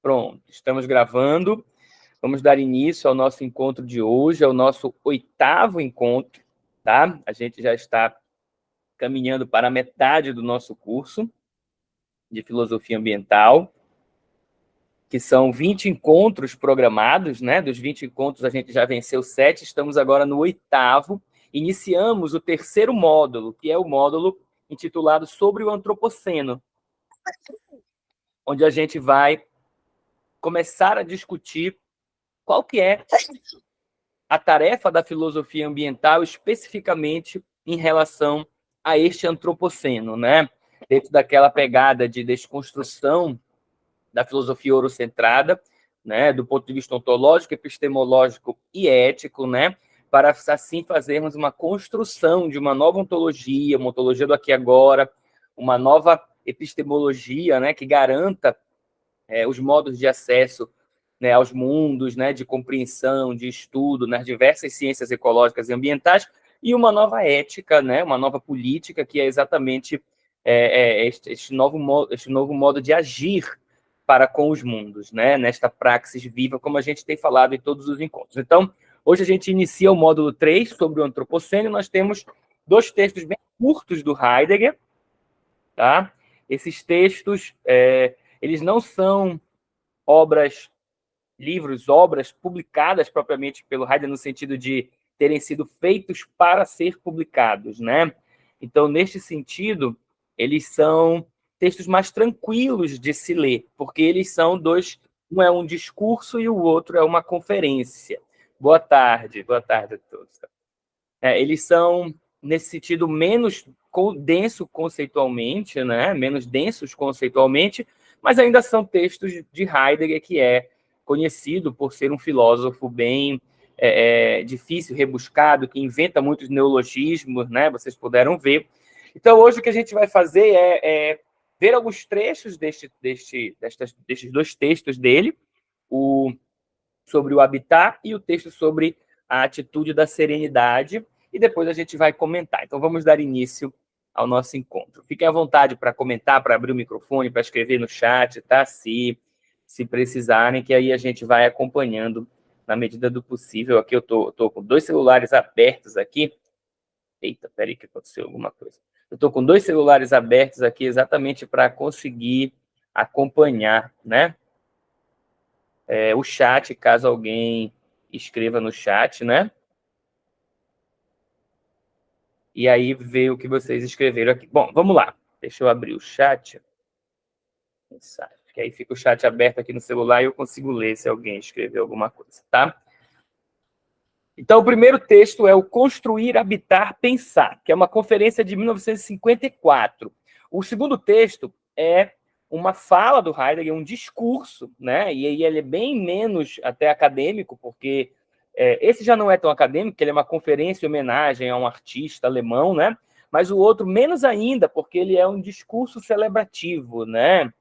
Pronto, estamos gravando. Vamos dar início ao nosso encontro de hoje, ao nosso 8º encontro, tá? A gente já está caminhando para a metade do nosso curso de Filosofia Ambiental, que são 20 encontros programados, né? Dos 20 encontros a gente já venceu 7, estamos agora no 8º. Iniciamos o 3º módulo, que é o módulo intitulado Sobre o Antropoceno, onde a gente vai começar a discutir qual que é a tarefa da filosofia ambiental, especificamente em relação a este antropoceno, né? Dentro daquela pegada de desconstrução da filosofia eurocentrada, né? Do ponto de vista ontológico, epistemológico e ético, né? Para assim fazermos uma construção de uma nova ontologia, uma ontologia do aqui e agora, uma nova epistemologia, né? Que garanta os modos de acesso, né, aos mundos, né, de compreensão, de estudo nas diversas ciências ecológicas e ambientais, e uma nova ética, né, uma nova política, que é exatamente este novo modo de agir para com os mundos, né, nesta praxis viva, como a gente tem falado em todos os encontros. Então, hoje a gente inicia o módulo 3 sobre o antropoceno, e nós temos 2 textos bem curtos do Heidegger, tá? Esses textos, eles não são obras publicadas propriamente pelo Heidegger, no sentido de terem sido feitos para ser publicados, né? Então, neste sentido, eles são textos mais tranquilos de se ler, porque eles são dois, um é um discurso e o outro é uma conferência. Boa tarde a todos. Eles são, nesse sentido, menos denso conceitualmente, né? Menos densos conceitualmente, mas ainda são textos de Heidegger, que é conhecido por ser um filósofo bem difícil, rebuscado, que inventa muitos neologismos, né? Vocês puderam ver. Então, hoje o que a gente vai fazer é ver alguns trechos destes 2 textos dele, sobre o habitat e o texto sobre a atitude da serenidade, e depois a gente vai comentar. Então, vamos dar início ao nosso encontro. Fiquem à vontade para comentar, para abrir o microfone, para escrever no chat, tá? Se precisarem, que aí a gente vai acompanhando na medida do possível. Aqui eu tô com 2 celulares abertos aqui. Eita, peraí que aconteceu alguma coisa. Eu estou com 2 celulares abertos aqui exatamente para conseguir acompanhar, né? O chat, caso alguém escreva no chat, né? E aí ver o que vocês escreveram aqui. Bom, vamos lá. Deixa eu abrir o chat. Que aí fica o chat aberto aqui no celular e eu consigo ler se alguém escreveu alguma coisa, tá? Então, o primeiro texto é o Construir, Habitar, Pensar, que é uma conferência de 1954. O segundo texto é uma fala do Heidegger, um discurso, né? E aí ele é bem menos até acadêmico, porque esse já não é tão acadêmico, ele é uma conferência em homenagem a um artista alemão, né? Mas o outro menos ainda, porque ele é um discurso celebrativo, né?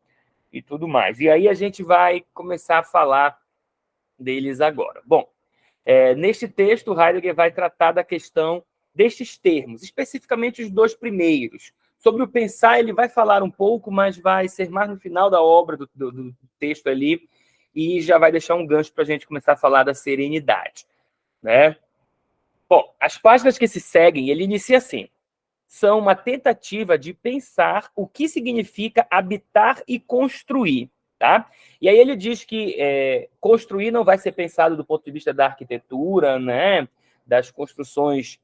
E tudo mais. E aí a gente vai começar a falar deles agora. Bom, neste texto, Heidegger vai tratar da questão destes termos, especificamente os 2 primeiros. Sobre o pensar, ele vai falar um pouco, mas vai ser mais no final da obra, do texto ali, e já vai deixar um gancho para a gente começar a falar da serenidade, né? Bom, as páginas que se seguem, ele inicia assim: são uma tentativa de pensar o que significa habitar e construir, tá? E aí ele diz que construir não vai ser pensado do ponto de vista da arquitetura, né? Das construções,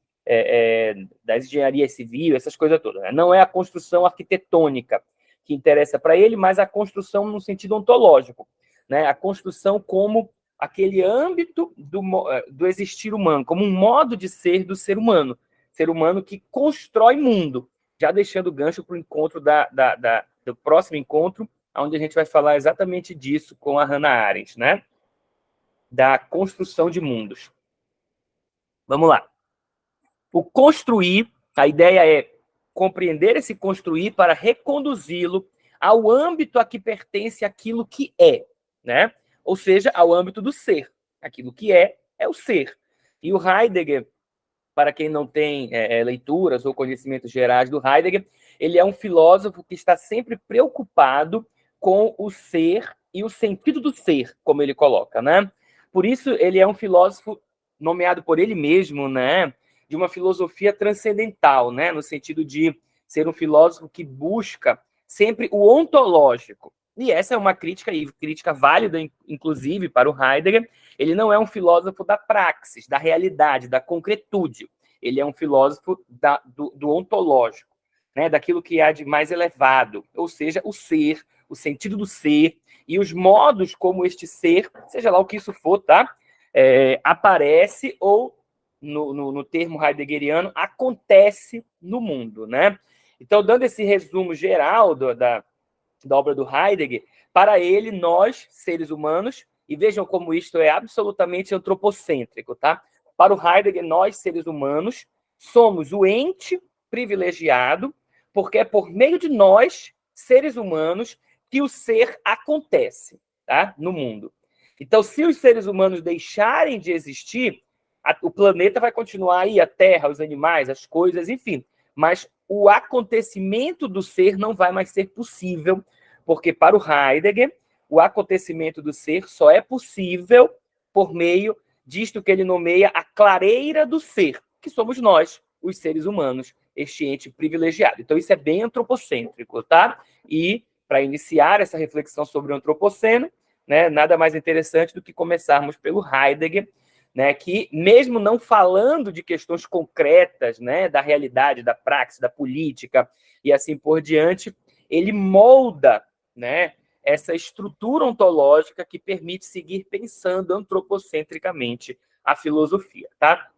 das engenharias civil, essas coisas todas, né? Não é a construção arquitetônica que interessa para ele, mas a construção no sentido ontológico, né? A construção como aquele âmbito do existir humano, como um modo de ser do ser humano que constrói mundo, já deixando o gancho para o encontro do próximo encontro, onde a gente vai falar exatamente disso com a Hannah Arendt, né? Da construção de mundos. Vamos lá. O construir, a ideia é compreender esse construir para reconduzi-lo ao âmbito a que pertence aquilo que é, né? Ou seja, ao âmbito do ser. Aquilo que é o ser. E o Heidegger, para quem não tem leituras ou conhecimentos gerais do Heidegger, ele é um filósofo que está sempre preocupado com o ser e o sentido do ser, como ele coloca, né? Por isso ele é um filósofo nomeado por ele mesmo, né, de uma filosofia transcendental, né, no sentido de ser um filósofo que busca sempre o ontológico. E essa é uma crítica, e crítica válida, inclusive, para o Heidegger. Ele não é um filósofo da praxis, da realidade, da concretude. Ele é um filósofo do ontológico, né, daquilo que há de mais elevado, ou seja, o ser, o sentido do ser e os modos como este ser, seja lá o que isso for, tá? Aparece ou, no termo heideggeriano, acontece no mundo, né? Então, dando esse resumo geral da obra do Heidegger, para ele, nós, seres humanos, e vejam como isto é absolutamente antropocêntrico, tá? Para o Heidegger, nós, seres humanos, somos o ente privilegiado, porque é por meio de nós, seres humanos, que o ser acontece, tá? No mundo. Então, se os seres humanos deixarem de existir, o planeta vai continuar aí, a Terra, os animais, as coisas, enfim. Mas o acontecimento do ser não vai mais ser possível, porque para o Heidegger, o acontecimento do ser só é possível por meio disto que ele nomeia a clareira do ser, que somos nós, os seres humanos, este ente privilegiado. Então, isso é bem antropocêntrico, tá? E, para iniciar essa reflexão sobre o antropoceno, né, nada mais interessante do que começarmos pelo Heidegger, né, que, mesmo não falando de questões concretas, né, da realidade, da praxis, da política e assim por diante, ele molda, né, essa estrutura ontológica que permite seguir pensando antropocentricamente a filosofia. Tá?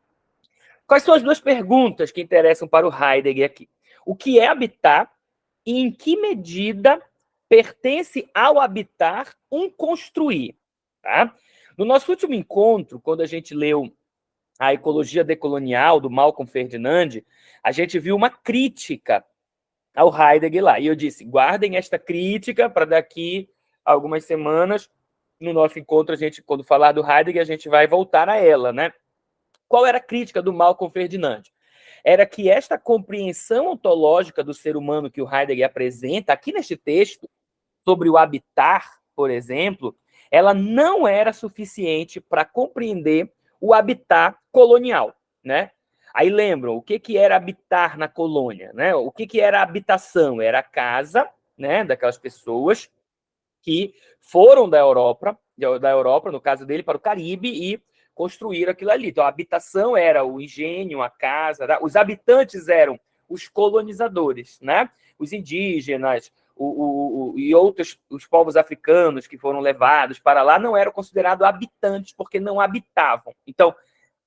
Quais são as duas perguntas que interessam para o Heidegger aqui? O que é habitar e em que medida pertence ao habitar um construir? Tá? No nosso último encontro, quando a gente leu a Ecologia Decolonial, do Malcolm Ferdinand, a gente viu uma crítica ao Heidegger lá. E eu disse, guardem esta crítica para daqui a algumas semanas, no nosso encontro, a gente, quando falar do Heidegger, a gente vai voltar a ela, né? Qual era a crítica do Malcolm Ferdinand? Era que esta compreensão ontológica do ser humano que o Heidegger apresenta aqui neste texto, sobre o habitar, por exemplo, ela não era suficiente para compreender o habitar colonial, né? Aí lembram, o que era habitar na colônia, né? O que era habitação? Era a casa, né, daquelas pessoas que foram da Europa, no caso dele, para o Caribe e construíram aquilo ali. Então, a habitação era o engenho, a casa, tá? Os habitantes eram os colonizadores, né? Os indígenas, e outros, os povos africanos que foram levados para lá não eram considerados habitantes porque não habitavam. Então,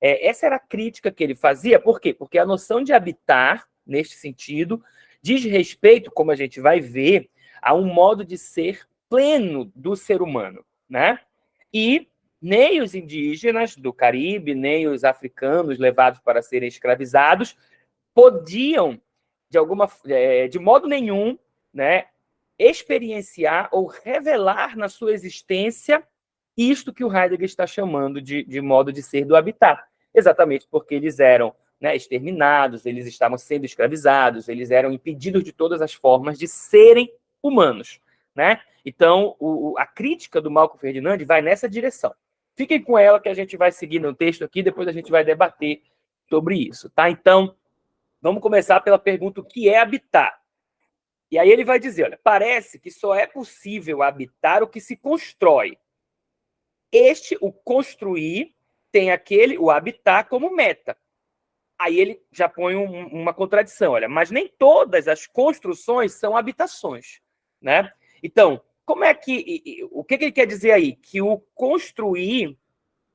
essa era a crítica que ele fazia. Por quê? Porque a noção de habitar, neste sentido, diz respeito, como a gente vai ver, a um modo de ser pleno do ser humano, né? E nem os indígenas do Caribe, nem os africanos levados para serem escravizados podiam, de modo nenhum, né, experienciar ou revelar na sua existência isto que o Heidegger está chamando de modo de ser do habitat, exatamente porque eles eram, né, exterminados, eles estavam sendo escravizados, eles eram impedidos de todas as formas de serem humanos, né? Então, a crítica do Malcolm Ferdinand vai nessa direção. Fiquem com ela que a gente vai seguir no texto aqui, depois a gente vai debater sobre isso, tá? Então, vamos começar pela pergunta: o que é habitar? E aí ele vai dizer, olha, parece que só é possível habitar o que se constrói. O construir, tem o habitar como meta. Aí ele já põe uma contradição, olha, mas nem todas as construções são habitações, né? Então, o que ele quer dizer aí? Que o construir,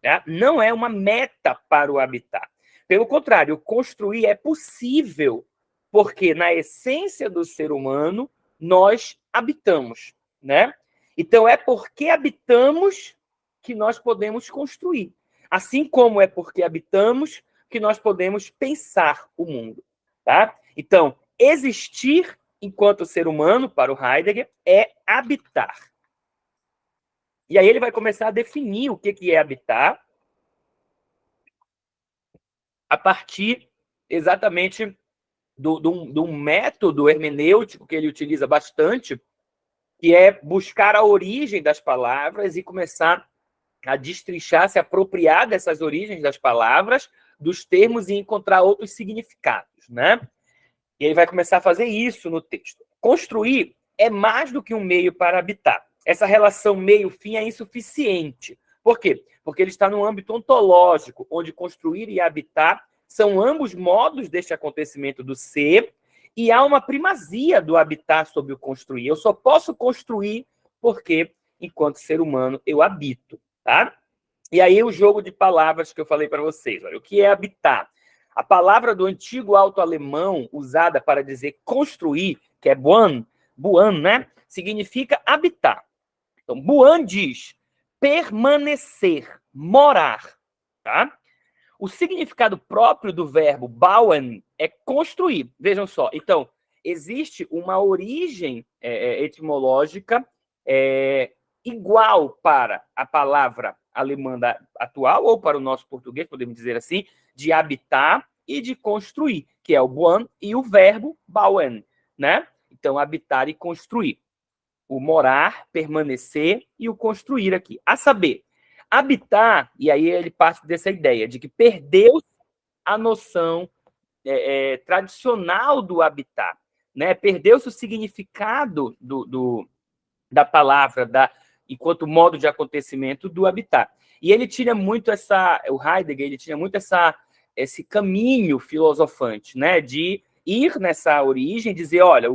né, não é uma meta para o habitar. Pelo contrário, o construir é possível, porque na essência do ser humano nós habitamos, né? Então é porque habitamos que nós podemos construir. Assim como é porque habitamos que nós podemos pensar o mundo, tá? Então, existir enquanto ser humano, para o Heidegger, é habitar. E aí ele vai começar a definir o que é habitar a partir exatamente, de um método hermenêutico que ele utiliza bastante, que é buscar a origem das palavras e começar a destrinchar, se apropriar dessas origens das palavras, dos termos e encontrar outros significados, né? E ele vai começar a fazer isso no texto. Construir é mais do que um meio para habitar. Essa relação meio-fim é insuficiente. Por quê? Porque ele está no âmbito ontológico, onde construir e habitar são ambos modos deste acontecimento do ser, e há uma primazia do habitar sobre o construir. Eu só posso construir porque, enquanto ser humano, eu habito, tá? E aí o jogo de palavras que eu falei para vocês. Olha, o que é habitar? A palavra do antigo alto-alemão usada para dizer construir, que é buan, né? Significa habitar. Então, buan diz permanecer, morar, tá? O significado próprio do verbo bauen é construir. Vejam só. Então, existe uma origem etimológica igual para a palavra alemã atual, ou para o nosso português, podemos dizer assim, de habitar e de construir, que é o bauen e o verbo bauen, né? Então, habitar e construir. O morar, permanecer e o construir aqui. A saber, habitar, e aí ele parte dessa ideia de que perdeu a noção tradicional do habitar, né? Perdeu-se o significado da palavra, enquanto modo de acontecimento do habitar. E ele tinha muito o Heidegger, ele tinha muito esse caminho filosofante, né? De ir nessa origem, dizer, olha,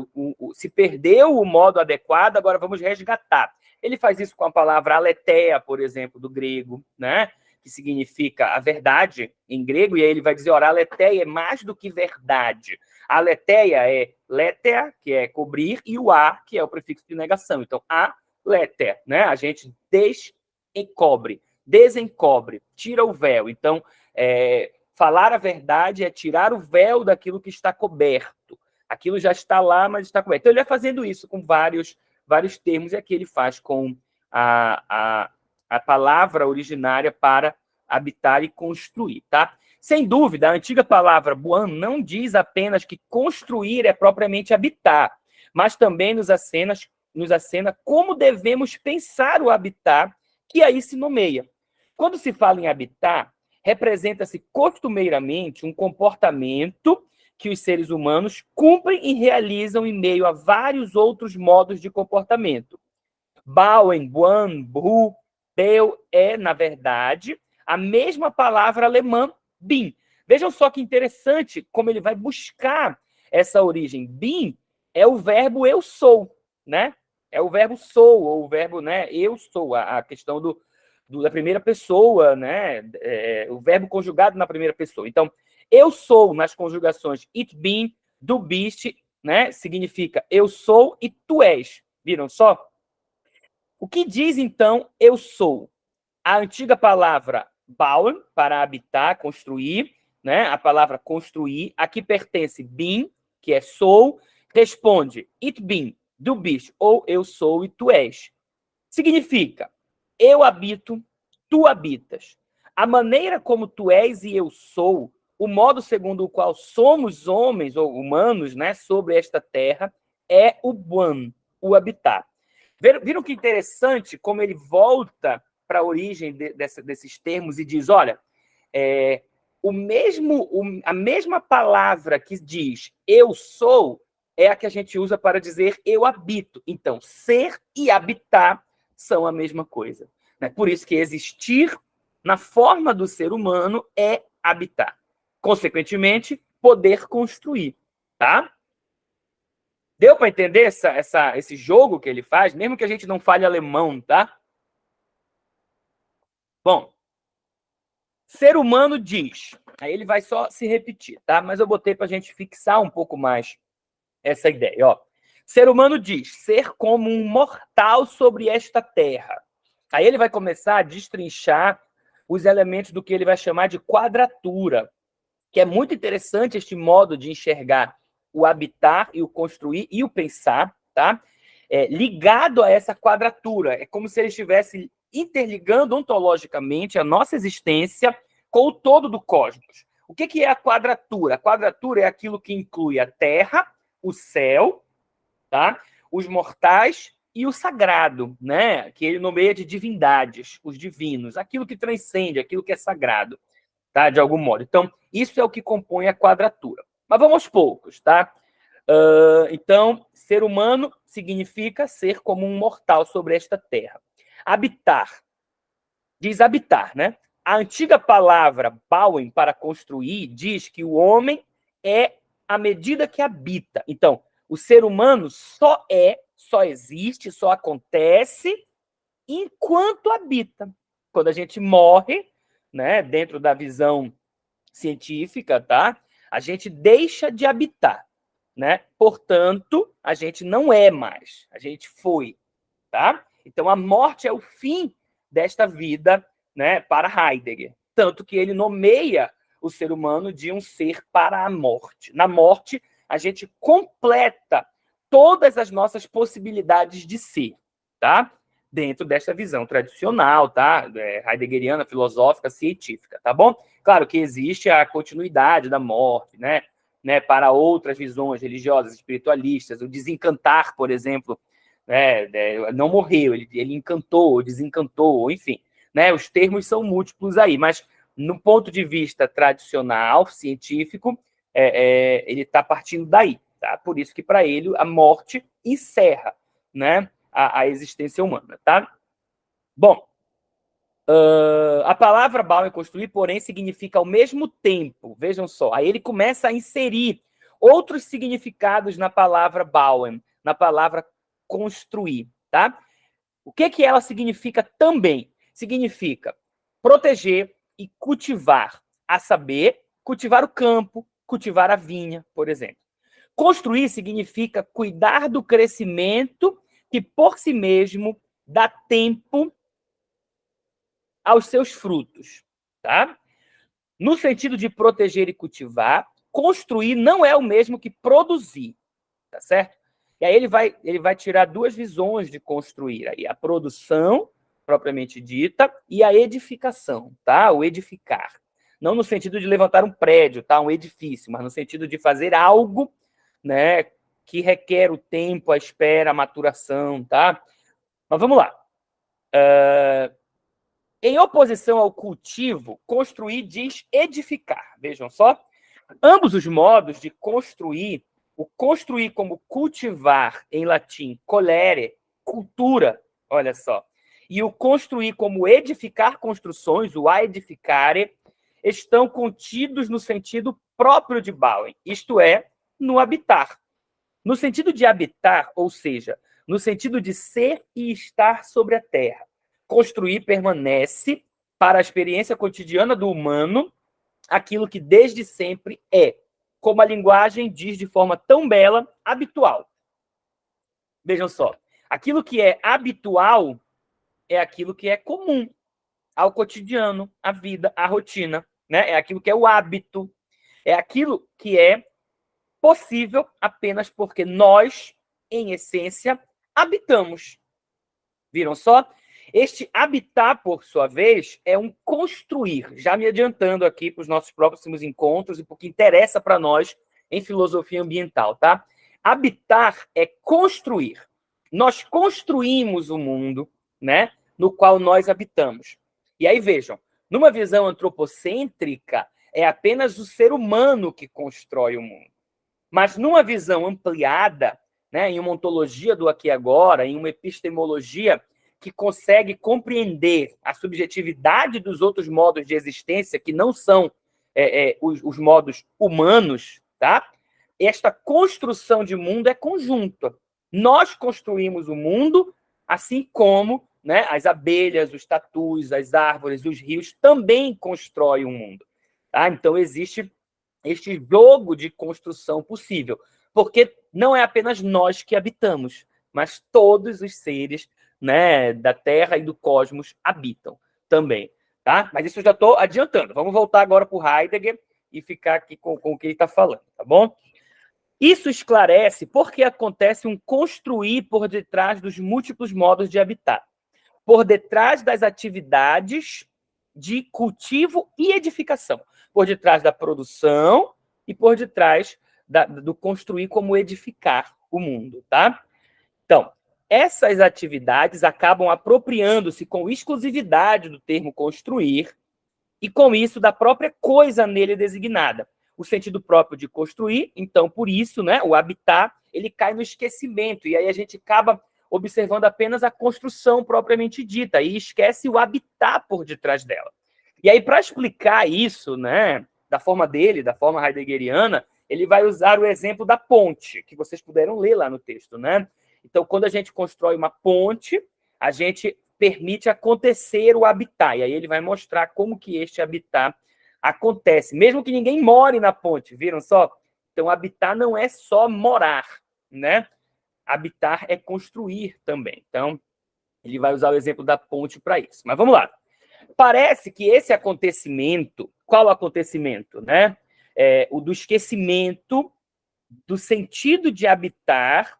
se perdeu o modo adequado, agora vamos resgatar. Ele faz isso com a palavra aletheia, por exemplo, do grego, né? Que significa a verdade em grego, e aí ele vai dizer, olha, aletheia é mais do que verdade. A aletheia é letea, que é cobrir, e o a, que é o prefixo de negação. Então, a letea, né? A gente desencobre, tira o véu. Então, falar a verdade é tirar o véu daquilo que está coberto. Aquilo já está lá, mas está coberto. Então, ele vai fazendo isso com vários termos, e aqui ele faz com a palavra originária para habitar e construir, tá? Sem dúvida, a antiga palavra buan não diz apenas que construir é propriamente habitar, mas também nos acena como devemos pensar o habitar, que aí se nomeia. Quando se fala em habitar, representa-se costumeiramente um comportamento que os seres humanos cumprem e realizam em meio a vários outros modos de comportamento. Bauen, buan, bru, beu é, na verdade, a mesma palavra alemã bin. Vejam só que interessante como ele vai buscar essa origem. Bin é o verbo eu sou, né? É o verbo sou, ou o verbo, né, eu sou, a questão da primeira pessoa, né? O verbo conjugado na primeira pessoa. Então, eu sou nas conjugações it bin, du bist, né? Significa eu sou e tu és. Viram só? O que diz, então, eu sou? A antiga palavra bauen, para habitar, construir, né? A palavra construir, aqui pertence bin, que é sou, responde it bin, du bist, ou eu sou e tu és. Significa, eu habito, tu habitas. A maneira como tu és e eu sou, o modo segundo o qual somos homens ou humanos, né, sobre esta terra, é o buan, o habitar. Viram que interessante como ele volta para a origem desses termos e diz, olha, a mesma palavra que diz eu sou é a que a gente usa para dizer eu habito. Então, ser e habitar são a mesma coisa. Né? Por isso que existir na forma do ser humano é habitar. Consequentemente, poder construir. Tá? Deu para entender esse jogo que ele faz, mesmo que a gente não fale alemão, tá? Bom, ser humano diz. Aí ele vai só se repetir, tá? Mas eu botei para a gente fixar um pouco mais essa ideia, ó. Ser humano diz, ser como um mortal sobre esta terra. Aí ele vai começar a destrinchar os elementos do que ele vai chamar de quadratura, que é muito interessante este modo de enxergar o habitar e o construir e o pensar, tá? Ligado a essa quadratura. É como se ele estivesse interligando ontologicamente a nossa existência com o todo do cosmos. O que é a quadratura? A quadratura é aquilo que inclui a Terra, o céu, tá? Os mortais e o sagrado, né? Que ele nomeia de divindades, os divinos, aquilo que transcende, aquilo que é sagrado, tá? De algum modo. Então, isso é o que compõe a quadratura. Mas vamos aos poucos, tá? Então, ser humano significa ser como um mortal sobre esta terra. Habitar, diz habitar, né? A antiga palavra bauen, para construir, diz que o homem é a medida que habita. Então, o ser humano só existe, só acontece enquanto habita. Quando a gente morre, né, dentro da visão científica, tá? A gente deixa de habitar, né? Portanto, a gente não é mais, a gente foi, tá? Então, a morte é o fim desta vida, né, para Heidegger. Tanto que ele nomeia o ser humano de um ser para a morte. Na morte, a gente completa todas as nossas possibilidades de ser, tá? Dentro desta visão tradicional, tá? Heideggeriana, filosófica, científica, tá bom? Claro que existe a continuidade da morte, né? Para outras visões religiosas, espiritualistas, o desencantar, por exemplo, não morreu, ele encantou, desencantou, enfim, né? Os termos são múltiplos aí, mas no ponto de vista tradicional, científico, ele está partindo daí, tá? Por isso que para ele a morte encerra, né, a existência humana, tá? Bom, a palavra Bauen construir, porém, significa ao mesmo tempo, vejam só, aí ele começa a inserir outros significados na palavra Bauen, na palavra construir, tá? O que ela significa também? Significa proteger e cultivar, a saber, cultivar o campo, cultivar a vinha, por exemplo. Construir significa cuidar do crescimento que, por si mesmo, dá tempo aos seus frutos, tá? No sentido de proteger e cultivar, construir não é o mesmo que produzir, tá certo? E aí ele vai tirar duas visões de construir aí, a produção propriamente dita e a edificação, tá? O edificar. Não no sentido de levantar um prédio, tá? Um edifício, mas no sentido de fazer algo, né, que requer o tempo, a espera, a maturação, tá? Mas vamos lá. Em oposição ao cultivo, construir diz edificar. Vejam só. Ambos os modos de construir, o construir como cultivar, em latim, colere, cultura, olha só, e o construir como edificar construções, o aedificare, estão contidos no sentido próprio de Bauen, isto é, no habitar. No sentido de habitar, ou seja, no sentido de ser e estar sobre a terra. Construir permanece, para a experiência cotidiana do humano, aquilo que desde sempre é, como a linguagem diz de forma tão bela, habitual. Vejam só, aquilo que é habitual é aquilo que é comum ao cotidiano, à vida, à rotina, né? É aquilo que é o hábito, é aquilo que é possível apenas porque nós, em essência, habitamos. Viram só? Este habitar, por sua vez, é um construir, já me adiantando aqui para os nossos próximos encontros e porque interessa para nós em filosofia ambiental, tá? Habitar é construir. Nós construímos o mundo, né, no qual nós habitamos. E aí vejam, numa visão antropocêntrica, é apenas o ser humano que constrói o mundo. Mas numa visão ampliada, né, em uma ontologia do aqui e agora, em uma epistemologia que consegue compreender a subjetividade dos outros modos de existência, que não são os modos humanos, tá? Esta construção de mundo é conjunta. Nós construímos o mundo, assim como, né, as abelhas, os tatus, as árvores, os rios também constroem o mundo. Tá? Então, existe este jogo de construção possível, porque não é apenas nós que habitamos, mas todos os seres, né, da Terra e do cosmos habitam também, tá? Mas isso eu já estou adiantando. Vamos voltar agora para o Heidegger e ficar aqui com o que ele está falando, tá bom? Isso esclarece por que acontece um construir por detrás dos múltiplos modos de habitar, por detrás das atividades de cultivo e edificação, por detrás da produção e por detrás do construir como edificar o mundo, tá? Então, essas atividades acabam apropriando-se com exclusividade do termo construir e, com isso, da própria coisa nele designada. O sentido próprio de construir, então, por isso, né, o habitar, ele cai no esquecimento, e aí a gente acaba observando apenas a construção propriamente dita, e esquece o habitar por detrás dela. E aí, para explicar isso, né, da forma dele, da forma heideggeriana, ele vai usar o exemplo da ponte, que vocês puderam ler lá no texto, né? Então, quando a gente constrói uma ponte, a gente permite acontecer o habitar. E aí ele vai mostrar como que este habitar acontece, mesmo que ninguém more na ponte, viram só? Então, habitar não é só morar, né? Habitar é construir também. Então, ele vai usar o exemplo da ponte para isso. Mas vamos lá. Parece que esse acontecimento, qual acontecimento, né? O do esquecimento do sentido de habitar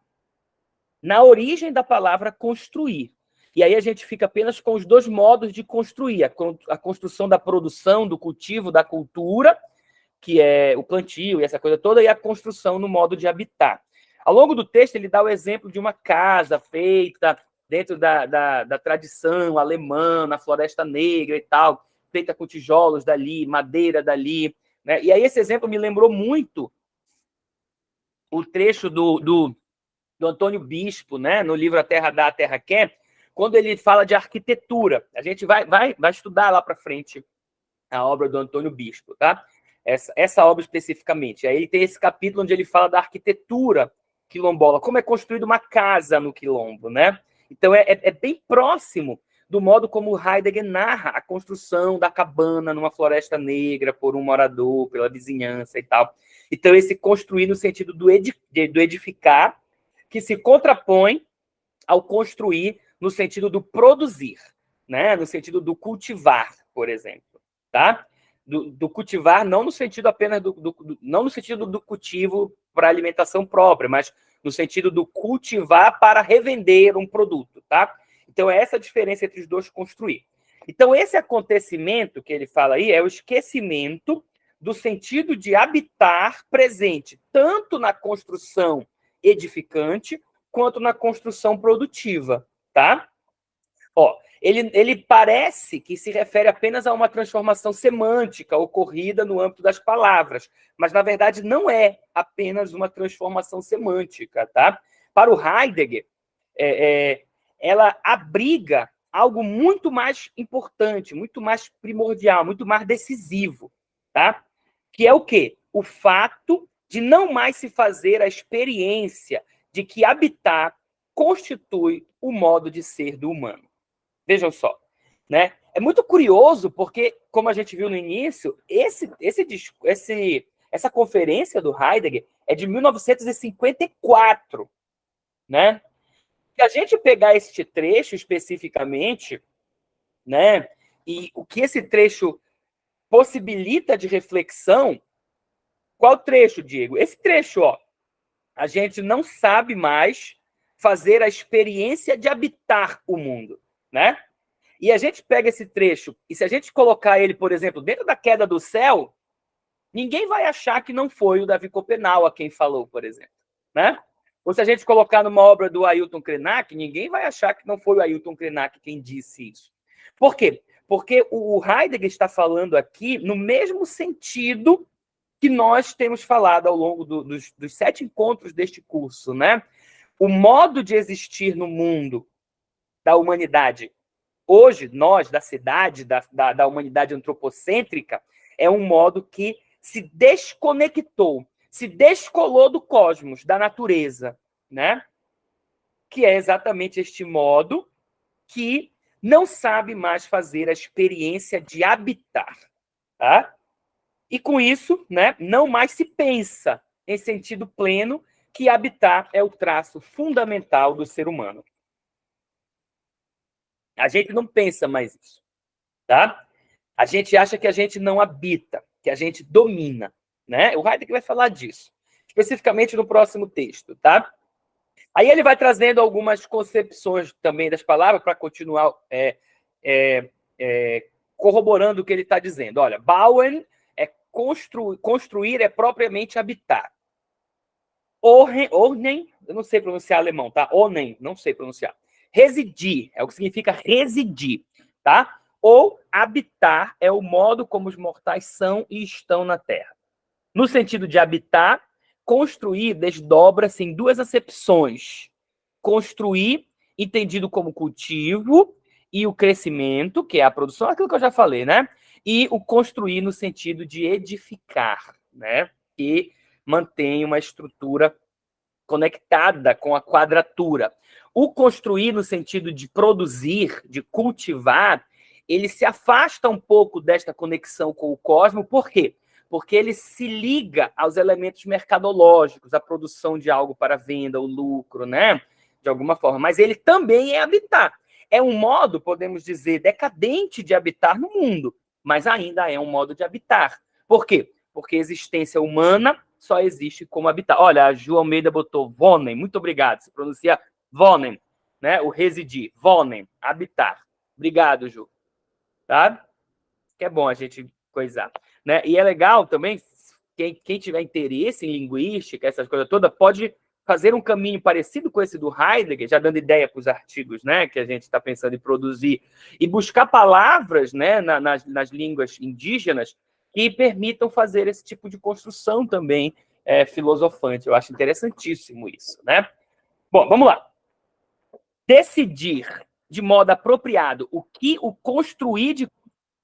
na origem da palavra construir. E aí a gente fica apenas com os dois modos de construir, a construção da produção, do cultivo, da cultura, que é o plantio e essa coisa toda, e a construção no modo de habitar. Ao longo do texto, ele dá o exemplo de uma casa feita dentro da tradição alemã, na Floresta Negra e tal, feita com tijolos dali, madeira dali, né? E aí esse exemplo me lembrou muito o trecho do Antônio Bispo, né, no livro A Terra Dá, a Terra Quer, quando ele fala de arquitetura. A gente vai estudar lá para frente a obra do Antônio Bispo, tá? Essa obra especificamente. Aí ele tem esse capítulo onde ele fala da arquitetura quilombola, como é construída uma casa no quilombo, né? Então é bem próximo do modo como Heidegger narra a construção da cabana numa floresta negra por um morador, pela vizinhança e tal. Então esse construir no sentido do edificar, que se contrapõe ao construir no sentido do produzir, né? No sentido do cultivar, por exemplo, tá? Do cultivar não no sentido apenas não no sentido do cultivo para alimentação própria, mas no sentido do cultivar para revender um produto, tá? Então é essa a diferença entre os dois construir. Então esse acontecimento que ele fala aí é o esquecimento do sentido de habitar presente, tanto na construção edificante quanto na construção produtiva, tá? Ó, ele parece que se refere apenas a uma transformação semântica ocorrida no âmbito das palavras, mas na verdade não é apenas uma transformação semântica, tá? Para o Heidegger, ela abriga algo muito mais importante, muito mais primordial, muito mais decisivo, tá? Que é o quê? O fato de não mais se fazer a experiência de que habitar constitui o modo de ser do humano. Vejam só, né? É muito curioso porque, como a gente viu no início, essa conferência do Heidegger é de 1954, né? Se a gente pegar este trecho especificamente, né? E o que esse trecho possibilita de reflexão, qual trecho, Diego? Esse trecho, ó. A gente não sabe mais fazer a experiência de habitar o mundo, né? E a gente pega esse trecho, e se a gente colocar ele, por exemplo, dentro da queda do céu, ninguém vai achar que não foi o Davi Copenau a quem falou, por exemplo, né? Ou se a gente colocar numa obra do Ailton Krenak, ninguém vai achar que não foi o Ailton Krenak quem disse isso. Por quê? Porque o Heidegger está falando aqui no mesmo sentido que nós temos falado ao longo dos 7 encontros deste curso, né? O modo de existir no mundo da humanidade, hoje, nós, da cidade, da humanidade antropocêntrica, é um modo que se desconectou, se descolou do cosmos, da natureza, né? Que é exatamente este modo que não sabe mais fazer a experiência de habitar, tá? E com isso, né, não mais se pensa em sentido pleno que habitar é o traço fundamental do ser humano. A gente não pensa mais isso, tá? A gente acha que a gente não habita, que a gente domina, né? O Heidegger vai falar disso, especificamente no próximo texto, tá? Aí ele vai trazendo algumas concepções também das palavras para continuar corroborando o que ele está dizendo. Olha, bauen é construir é propriamente habitar. Ornen, eu não sei pronunciar alemão, tá? Ornen, não sei pronunciar. Residir é o que significa residir, tá? Ou habitar é o modo como os mortais são e estão na Terra. No sentido de habitar, construir desdobra-se em duas acepções. Construir, entendido como cultivo, e o crescimento, que é a produção, aquilo que eu já falei, né? E o construir no sentido de edificar, né? E mantém uma estrutura conectada com a quadratura. O construir no sentido de produzir, de cultivar, ele se afasta um pouco desta conexão com o cosmos. Por quê? Porque ele se liga aos elementos mercadológicos, a produção de algo para venda, o lucro, né? De alguma forma. Mas ele também é habitar. É um modo, podemos dizer, decadente de habitar no mundo, mas ainda é um modo de habitar. Por quê? Porque a existência humana só existe como habitar. Olha, a Ju Almeida botou Wohnen, muito obrigado. Se pronuncia Wohnen, né? O residir, Wohnen, habitar. Obrigado, Ju. Tá? Que é bom a gente coisar. Né? E é legal também, quem tiver interesse em linguística, essas coisas todas, pode fazer um caminho parecido com esse do Heidegger, já dando ideia para os artigos, né, que a gente está pensando em produzir, e buscar palavras, né, nas línguas indígenas que permitam fazer esse tipo de construção também filosofante. Eu acho interessantíssimo isso, né? Bom, vamos lá. Decidir de modo apropriado o que o construir de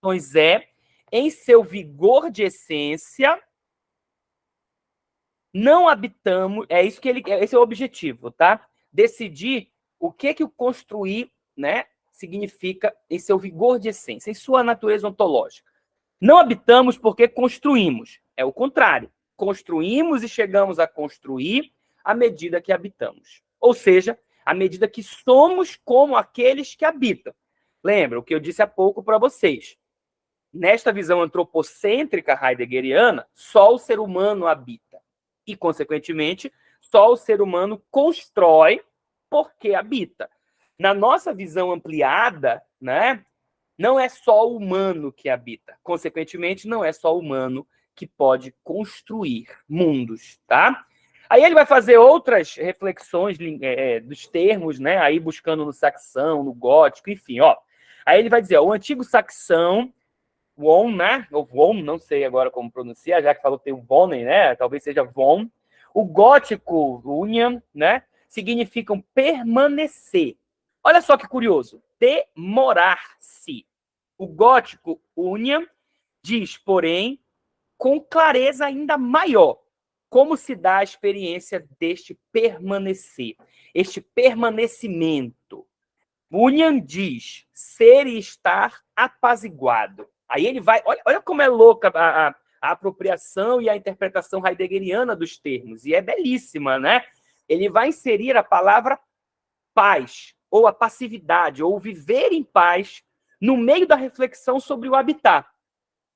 construções é, em seu vigor de essência, não habitamos, é isso que esse é o objetivo, tá? Decidir o que o construir, né, significa em seu vigor de essência, em sua natureza ontológica. Não habitamos porque construímos, é o contrário. Construímos e chegamos a construir à medida que habitamos. Ou seja, à medida que somos como aqueles que habitam. Lembra o que eu disse há pouco para vocês? Nesta visão antropocêntrica heideggeriana, só o ser humano habita. E, consequentemente, só o ser humano constrói porque habita. Na nossa visão ampliada, né, não é só o humano que habita. Consequentemente, não é só o humano que pode construir mundos, tá? Aí ele vai fazer outras reflexões dos termos, né? Aí buscando no saxão, no gótico, enfim, ó. Aí ele vai dizer, ó, o antigo saxão, Won, né? Ou Won, não sei agora como pronunciar, já que falou que tem o Wonen, né? Talvez seja Won. O gótico, Union, né? Significam permanecer. Olha só que curioso. Demorar-se. O gótico, Union, diz, porém, com clareza ainda maior, como se dá a experiência deste permanecer, este permanecimento. Bunyan diz ser e estar apaziguado. Aí ele vai, olha como é louca a apropriação e a interpretação heideggeriana dos termos, e é belíssima, né? Ele vai inserir a palavra paz, ou a passividade, ou viver em paz, no meio da reflexão sobre o habitar.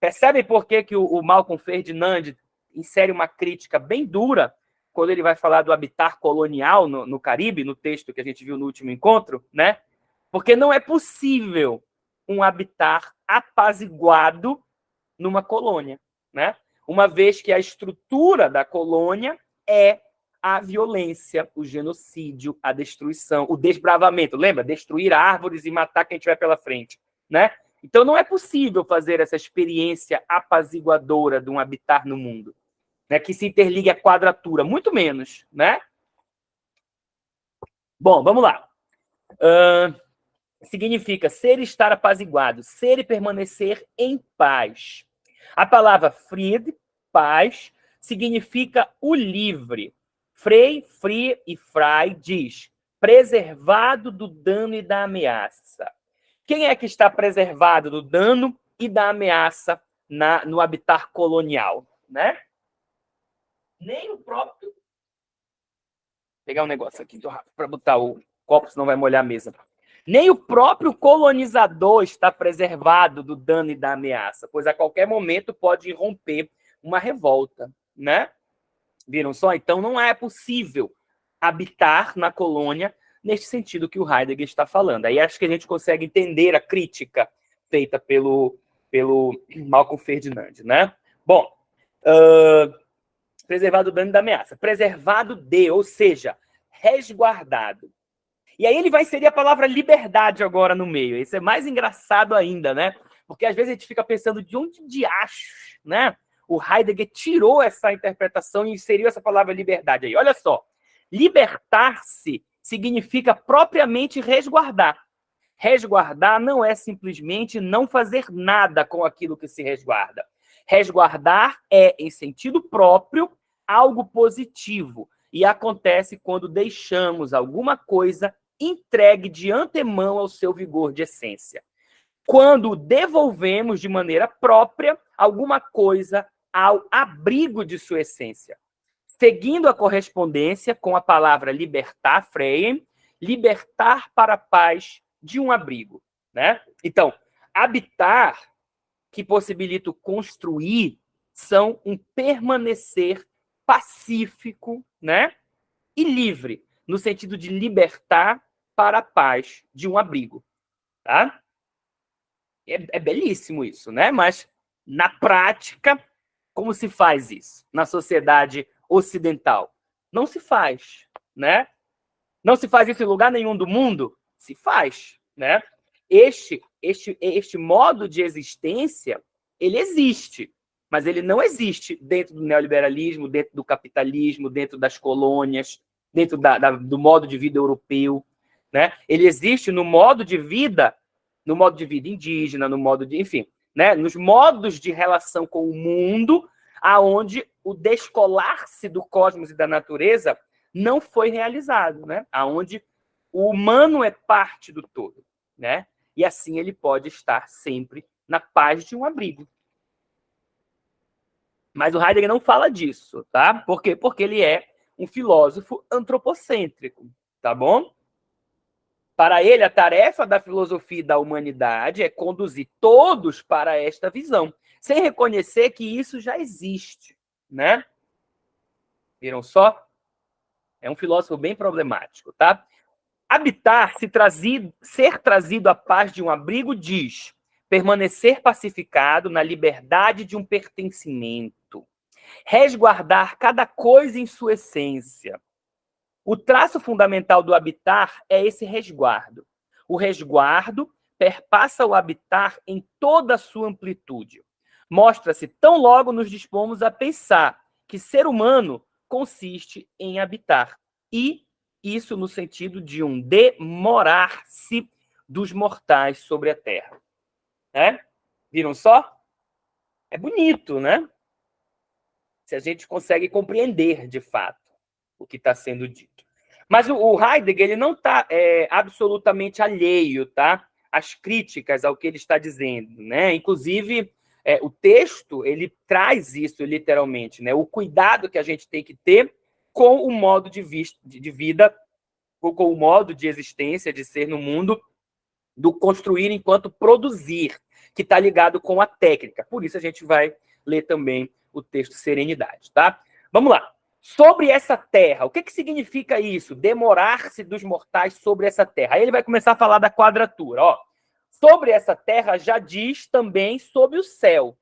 Percebem por que o Malcolm Ferdinand insere uma crítica bem dura quando ele vai falar do habitar colonial no Caribe, no texto que a gente viu no último encontro, né? Porque não é possível um habitar apaziguado numa colônia, né? Uma vez que a estrutura da colônia é a violência, o genocídio, a destruição, o desbravamento. Lembra? Destruir árvores e matar quem estiver pela frente, né? Então não é possível fazer essa experiência apaziguadora de um habitar no mundo, né? Que se interligue à quadratura, muito menos, né? Bom, vamos lá. Significa ser e estar apaziguado, ser e permanecer em paz. A palavra Fried, paz, significa o livre. Frei, Fri e Frei diz, preservado do dano e da ameaça. Quem é que está preservado do dano e da ameaça no habitar colonial, né? Nem o próprio... Vou pegar um negócio aqui para botar o copo, senão vai molhar a mesa. Nem o próprio colonizador está preservado do dano e da ameaça, pois a qualquer momento pode irromper uma revolta, né? Viram só? Então não é possível habitar na colônia neste sentido que o Heidegger está falando. Aí acho que a gente consegue entender a crítica feita pelo Malcolm Ferdinand, né? Bom, preservado do dano e da ameaça. Preservado de, ou seja, resguardado. E aí ele vai inserir a palavra liberdade agora no meio. Isso é mais engraçado ainda, né? Porque às vezes a gente fica pensando de onde de acho, né? O Heidegger tirou essa interpretação e inseriu essa palavra liberdade aí. Olha só. Libertar-se significa propriamente resguardar. Resguardar não é simplesmente não fazer nada com aquilo que se resguarda. Resguardar é, em sentido próprio, algo positivo. E acontece quando deixamos alguma coisa entregue de antemão ao seu vigor de essência. Quando devolvemos de maneira própria alguma coisa ao abrigo de sua essência. Seguindo a correspondência com a palavra libertar, freiem, libertar para a paz de um abrigo. Né? Então, habitar, que possibilita construir, são um permanecer pacífico, né? E livre, no sentido de libertar para a paz de um abrigo. Tá? É belíssimo isso, né? Mas, na prática, como se faz isso na sociedade ocidental? Não se faz, né? Não se faz isso em lugar nenhum do mundo? Se faz, né? Este modo de existência, ele existe, mas ele não existe dentro do neoliberalismo, dentro do capitalismo, dentro das colônias, dentro do modo de vida europeu, né? Ele existe no modo de vida indígena, no modo de, enfim, né? Nos modos de relação com o mundo, aonde o descolar-se do cosmos e da natureza não foi realizado, né? Aonde o humano é parte do todo, né? E assim ele pode estar sempre na paz de um abrigo. Mas o Heidegger não fala disso, tá? Por quê? Porque ele é um filósofo antropocêntrico, tá bom? Para ele, a tarefa da filosofia e da humanidade é conduzir todos para esta visão, sem reconhecer que isso já existe, né? Viram só? É um filósofo bem problemático, tá? Habitar, ser trazido à paz de um abrigo, diz permanecer pacificado na liberdade de um pertencimento, resguardar cada coisa em sua essência. O traço fundamental do habitar é esse resguardo. O resguardo perpassa o habitar em toda a sua amplitude. Mostra-se tão logo nos dispomos a pensar que ser humano consiste em habitar. E isso no sentido de um demorar-se dos mortais sobre a terra. Né? Viram só? É bonito, né? Se a gente consegue compreender, de fato, o que está sendo dito. Mas o Heidegger ele não está absolutamente alheio, tá? Às críticas ao que ele está dizendo, né? Inclusive, o texto ele traz isso literalmente, né? O cuidado que a gente tem que ter com o modo de vida, ou com o modo de existência, de ser no mundo, do construir enquanto produzir, que está ligado com a técnica. Por isso a gente vai ler também o texto Serenidade, tá? Vamos lá. Sobre essa terra, o que significa isso? Demorar-se dos mortais sobre essa terra. Aí ele vai começar a falar da quadratura. Ó. Sobre essa terra já diz também sobre o céu.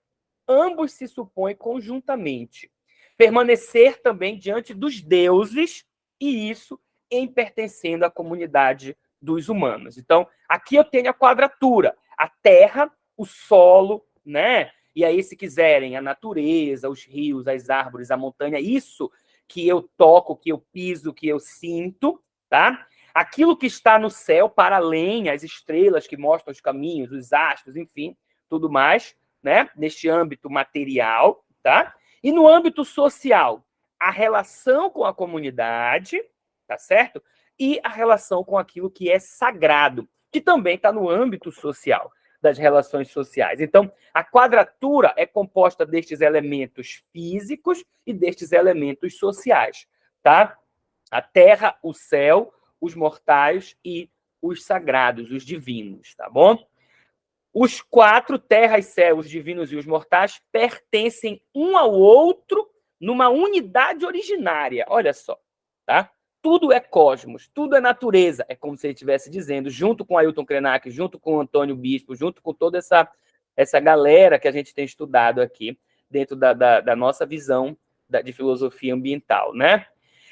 Ambos se supõem conjuntamente. Permanecer também diante dos deuses, e isso em pertencendo à comunidade dos humanos. Então, aqui eu tenho a quadratura. A terra, o solo, né? E aí, se quiserem, a natureza, os rios, as árvores, a montanha, isso que eu toco, que eu piso, que eu sinto, tá? Aquilo que está no céu, para além, as estrelas que mostram os caminhos, os astros, enfim, tudo mais, né? Neste âmbito material, tá? E no âmbito social, a relação com a comunidade, tá certo? E a relação com aquilo que é sagrado, que também está no âmbito social, das relações sociais. Então, a quadratura é composta destes elementos físicos e destes elementos sociais, tá? A terra, o céu, os mortais e os sagrados, os divinos, tá bom? Os quatro, terra e céu, os divinos e os mortais, pertencem um ao outro numa unidade originária. Olha só, tá? Tudo é cosmos, tudo é natureza. É como se ele estivesse dizendo, junto com Ailton Krenak, junto com Antônio Bispo, junto com toda essa galera que a gente tem estudado aqui, dentro da nossa visão de filosofia ambiental, né?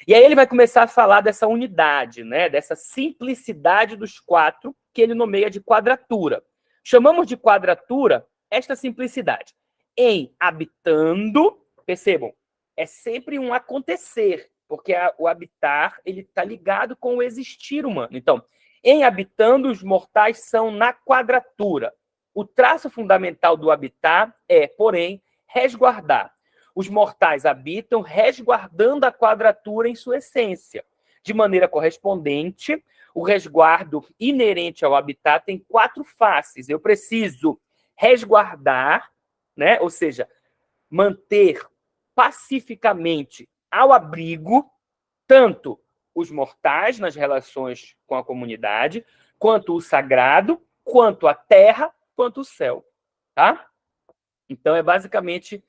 E aí ele vai começar a falar dessa unidade, né? Dessa simplicidade dos quatro, que ele nomeia de quadratura. Chamamos de quadratura esta simplicidade. Em habitando, percebam, é sempre um acontecer, porque o habitar ele está ligado com o existir humano. Então, em habitando, os mortais são na quadratura. O traço fundamental do habitar é, porém, resguardar. Os mortais habitam resguardando a quadratura em sua essência. De maneira correspondente, o resguardo inerente ao habitat tem quatro faces. Eu preciso resguardar, né? Ou seja, manter pacificamente ao abrigo tanto os mortais nas relações com a comunidade, quanto o sagrado, quanto a terra, quanto o céu. Tá? Então, é basicamente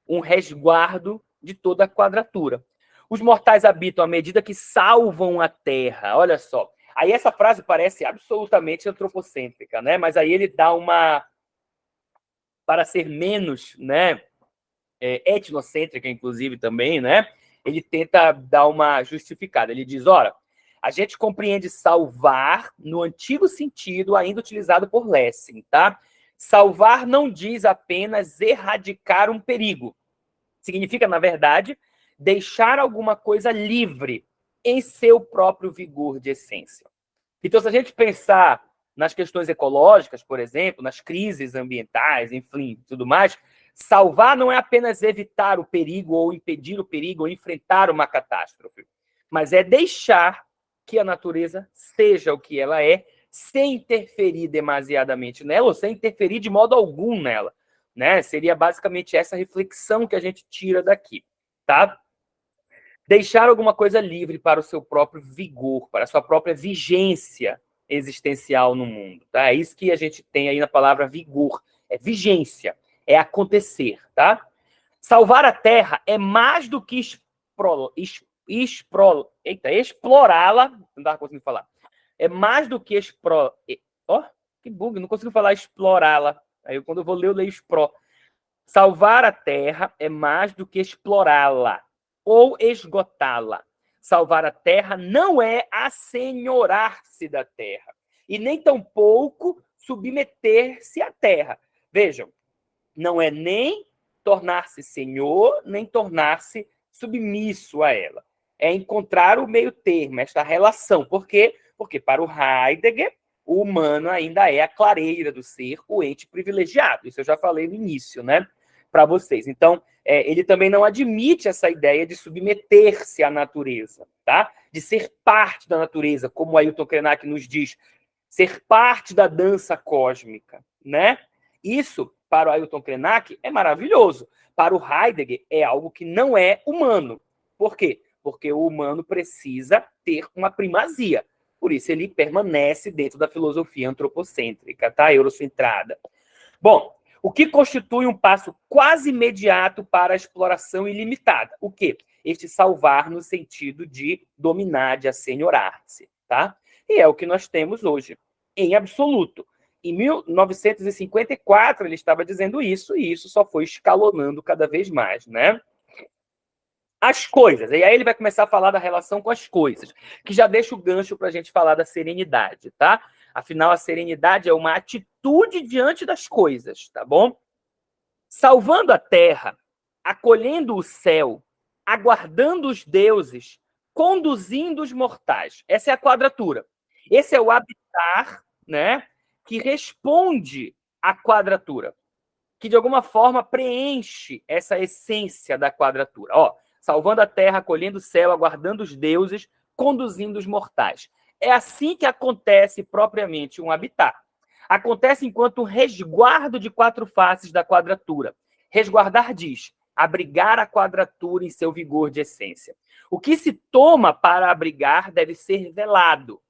um resguardo de toda a quadratura. Os mortais habitam à medida que salvam a terra. Olha só. Aí essa frase parece absolutamente antropocêntrica, né? Mas aí ele dá uma... Para ser menos, né, etnocêntrica, inclusive, também, né? Ele tenta dar uma justificada. Ele diz, ora, a gente compreende salvar no antigo sentido ainda utilizado por Lessing, tá? Salvar não diz apenas erradicar um perigo. Significa, na verdade, deixar alguma coisa livre em seu próprio vigor de essência. Então, se a gente pensar nas questões ecológicas, por exemplo, nas crises ambientais, enfim, tudo mais, salvar não é apenas evitar o perigo ou impedir o perigo ou enfrentar uma catástrofe, mas é deixar que a natureza seja o que ela é, sem interferir demasiadamente nela ou sem interferir de modo algum nela. Né? Seria basicamente essa reflexão que a gente tira daqui. Tá? Deixar alguma coisa livre para o seu próprio vigor, para a sua própria vigência existencial no mundo. Tá? É isso que a gente tem aí na palavra vigor. É vigência, é acontecer. Tá? Salvar a Terra é mais do que explorá-la. Não estava conseguindo falar. É mais do que que bug, não consigo falar explorá-la. Aí quando eu vou ler, eu leio expro. Salvar a Terra é mais do que explorá-la ou esgotá-la. Salvar a Terra não é assenhorar-se da Terra e nem tampouco submeter-se à Terra. Vejam, não é nem tornar-se senhor, nem tornar-se submisso a ela. É encontrar o meio termo, esta relação. Por quê? Porque para o Heidegger, o humano ainda é a clareira do ser, o ente privilegiado. Isso eu já falei no início, né? Para vocês. Então, ele também não admite essa ideia de submeter-se à natureza, tá? De ser parte da natureza, como o Ailton Krenak nos diz, ser parte da dança cósmica, né? Isso, para o Ailton Krenak, é maravilhoso. Para o Heidegger, é algo que não é humano. Por quê? Porque o humano precisa ter uma primazia. Por isso, ele permanece dentro da filosofia antropocêntrica, tá? Eurocentrada. Bom, o que constitui um passo quase imediato para a exploração ilimitada? O quê? Este salvar no sentido de dominar, de assenhorar-se, tá? E é o que nós temos hoje, em absoluto. Em 1954, ele estava dizendo isso, e isso só foi escalonando cada vez mais, né? As coisas. E aí ele vai começar a falar da relação com as coisas, que já deixa o gancho para a gente falar da serenidade, tá? Afinal, a serenidade é uma atitude diante das coisas, tá bom? Salvando a terra, acolhendo o céu, aguardando os deuses, conduzindo os mortais. Essa é a quadratura. Esse é o habitar, né, que responde à quadratura, que de alguma forma preenche essa essência da quadratura. Ó, salvando a terra, acolhendo o céu, aguardando os deuses, conduzindo os mortais. É assim que acontece propriamente um habitat. Acontece enquanto resguardo de quatro faces da quadratura. Resguardar diz, abrigar a quadratura em seu vigor de essência. O que se toma para abrigar deve ser velado.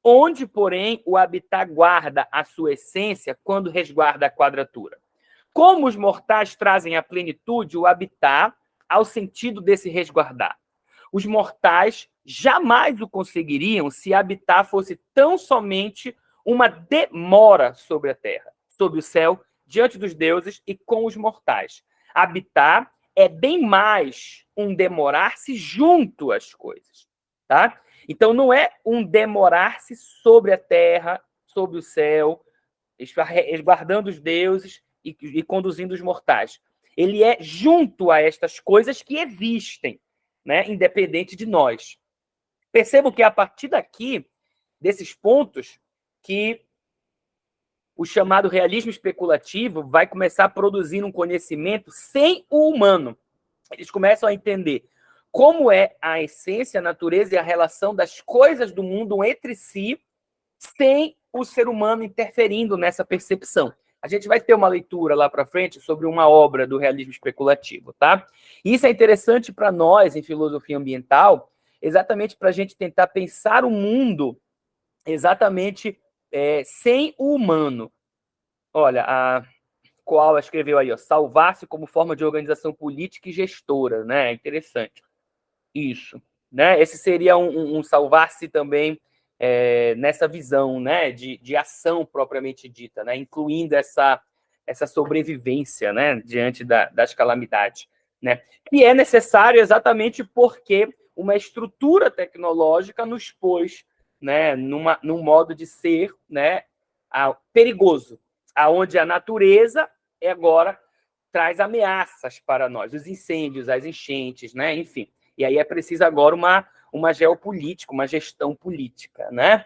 Onde, porém, o habitat guarda a sua essência quando resguarda a quadratura? Como os mortais trazem à plenitude o habitat ao sentido desse resguardar? Os mortais jamais o conseguiriam se habitar fosse tão somente uma demora sobre a terra, sobre o céu, diante dos deuses e com os mortais. Habitar é bem mais um demorar-se junto às coisas, tá? Então, não é um demorar-se sobre a terra, sobre o céu, guardando os deuses e conduzindo os mortais. Ele é junto a estas coisas que existem, né, independente de nós. Percebo que é a partir daqui, desses pontos, que o chamado realismo especulativo vai começar a produzir um conhecimento sem o humano. Eles começam a entender como é a essência, a natureza e a relação das coisas do mundo entre si, sem o ser humano interferindo nessa percepção. A gente vai ter uma leitura lá para frente sobre uma obra do realismo especulativo, tá? E isso é interessante para nós, em filosofia ambiental, exatamente para a gente tentar pensar o mundo exatamente sem o humano. Olha, a Koala escreveu aí, ó, salvar-se como forma de organização política e gestora, né? Interessante. Isso, né? Esse seria um salvar-se também nessa visão, né? De ação propriamente dita, né? Incluindo essa sobrevivência, né? Diante das calamidades, né? Que é necessário exatamente porque uma estrutura tecnológica nos pôs, né? Num modo de ser, né? Perigoso, aonde a natureza agora traz ameaças para nós, os incêndios, as enchentes, né? Enfim. E aí é preciso agora uma geopolítica, uma gestão política, né?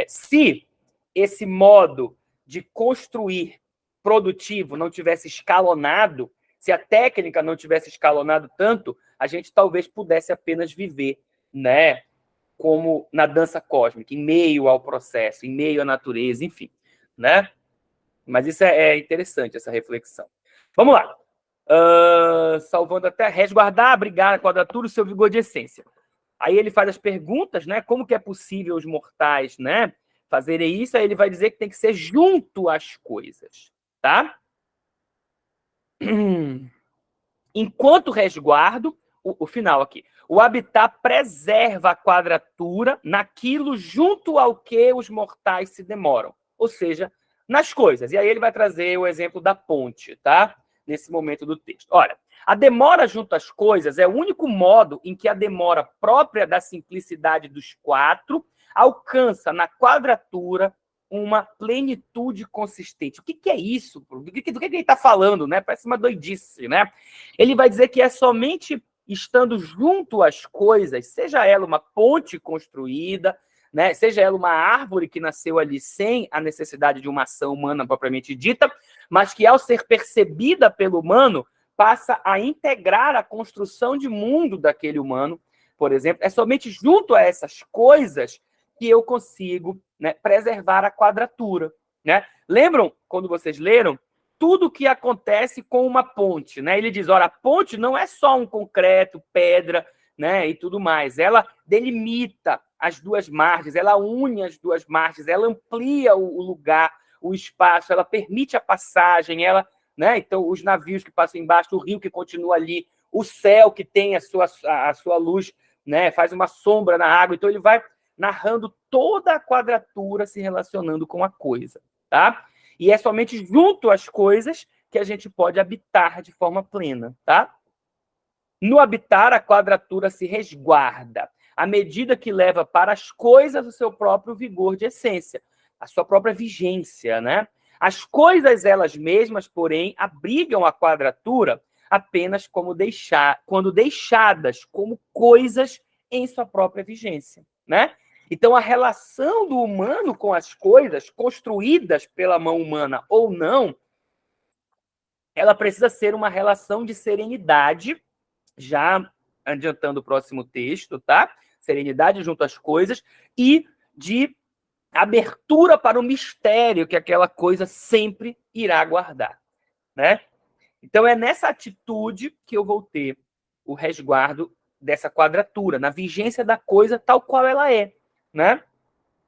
Se esse modo de construir produtivo não tivesse escalonado, se a técnica não tivesse escalonado tanto, a gente talvez pudesse apenas viver, né? Como na dança cósmica, em meio ao processo, em meio à natureza, enfim, né? Mas isso é interessante, essa reflexão. Vamos lá. Salvando até resguardar, abrigar a quadratura o seu vigor de essência. Aí ele faz as perguntas, né? Como que é possível os mortais, né, fazerem isso? Aí ele vai dizer que tem que ser junto às coisas, tá? Enquanto resguardo, o final aqui, o habitat preserva a quadratura naquilo junto ao que os mortais se demoram, ou seja, nas coisas. E aí ele vai trazer o exemplo da ponte, tá? Nesse momento do texto. Olha, a demora junto às coisas é o único modo em que a demora própria da simplicidade dos quatro alcança na quadratura uma plenitude consistente. O que é isso? Do que ele está falando, né? Parece uma doidice, né? Ele vai dizer que é somente estando junto às coisas, seja ela uma ponte construída, né? Seja ela uma árvore que nasceu ali sem a necessidade de uma ação humana propriamente dita, mas que ao ser percebida pelo humano, passa a integrar a construção de mundo daquele humano, por exemplo. É somente junto a essas coisas que eu consigo, né, preservar a quadratura, né? Lembram, quando vocês leram, tudo o que acontece com uma ponte, né? Ele diz, olha, a ponte não é só um concreto, pedra, né, e tudo mais. Ela delimita as duas margens, ela une as duas margens, ela amplia o lugar, o espaço, ela permite a passagem, ela, né? Então, os navios que passam embaixo, o rio que continua ali, o céu que tem a sua luz, né, faz uma sombra na água. Então, ele vai narrando toda a quadratura se relacionando com a coisa, tá? E é somente junto às coisas que a gente pode habitar de forma plena, tá? No habitar, a quadratura se resguarda, à medida que leva para as coisas o seu próprio vigor de essência, a sua própria vigência, né? As coisas elas mesmas, porém, abrigam a quadratura apenas quando deixadas como coisas em sua própria vigência, né? Então, a relação do humano com as coisas, construídas pela mão humana ou não, ela precisa ser uma relação de serenidade, já adiantando o próximo texto, tá? Serenidade junto às coisas e de abertura para o mistério que aquela coisa sempre irá guardar, né? Então, é nessa atitude que eu vou ter o resguardo dessa quadratura, na vigência da coisa tal qual ela é, né?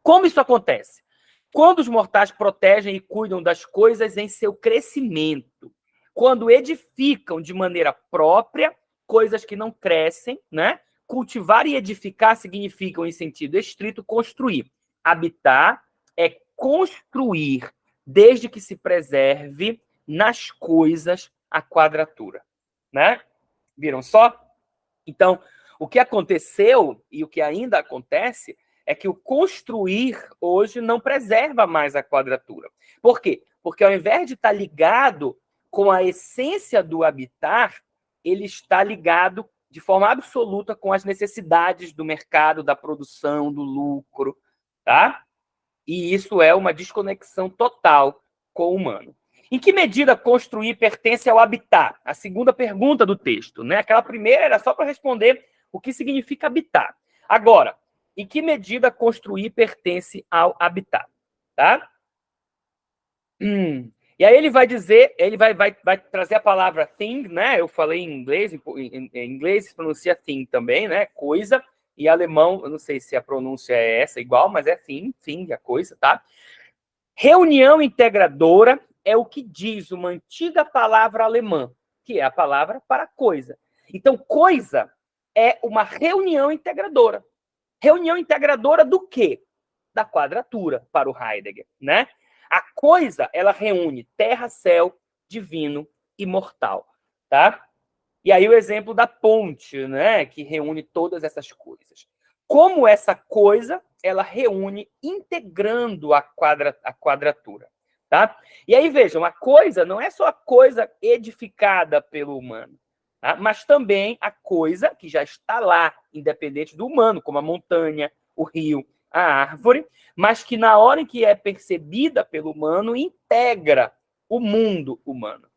Como isso acontece? Quando os mortais protegem e cuidam das coisas em seu crescimento, quando edificam de maneira própria coisas que não crescem, né? Cultivar e edificar significam, em sentido estrito, construir. Habitar é construir, desde que se preserve nas coisas a quadratura, né? Viram só? Então, o que aconteceu e o que ainda acontece é que o construir hoje não preserva mais a quadratura. Por quê? Porque ao invés de estar ligado com a essência do habitar, ele está ligado de forma absoluta com as necessidades do mercado, da produção, do lucro, tá? E isso é uma desconexão total com o humano. Em que medida construir pertence ao habitar? A segunda pergunta do texto, né? Aquela primeira era só para responder o que significa habitar. Agora, em que medida construir pertence ao habitar? Tá? E aí ele vai dizer, ele vai trazer a palavra thing, né? Eu falei em inglês, em inglês se pronuncia thing também, né? Coisa. E alemão, eu não sei se a pronúncia é essa igual, mas é thing, a coisa, tá? Reunião integradora é o que diz uma antiga palavra alemã, que é a palavra para coisa. Então, coisa é uma reunião integradora. Reunião integradora do quê? Da quadratura, para o Heidegger, né? A coisa, ela reúne terra, céu, divino e mortal, tá? E aí o exemplo da ponte, né, que reúne todas essas coisas. Como essa coisa, ela reúne integrando a quadratura, tá? E aí vejam, a coisa não é só a coisa edificada pelo humano, tá? Mas também a coisa que já está lá, independente do humano, como a montanha, o rio, a árvore, mas que na hora em que é percebida pelo humano, integra o mundo humano,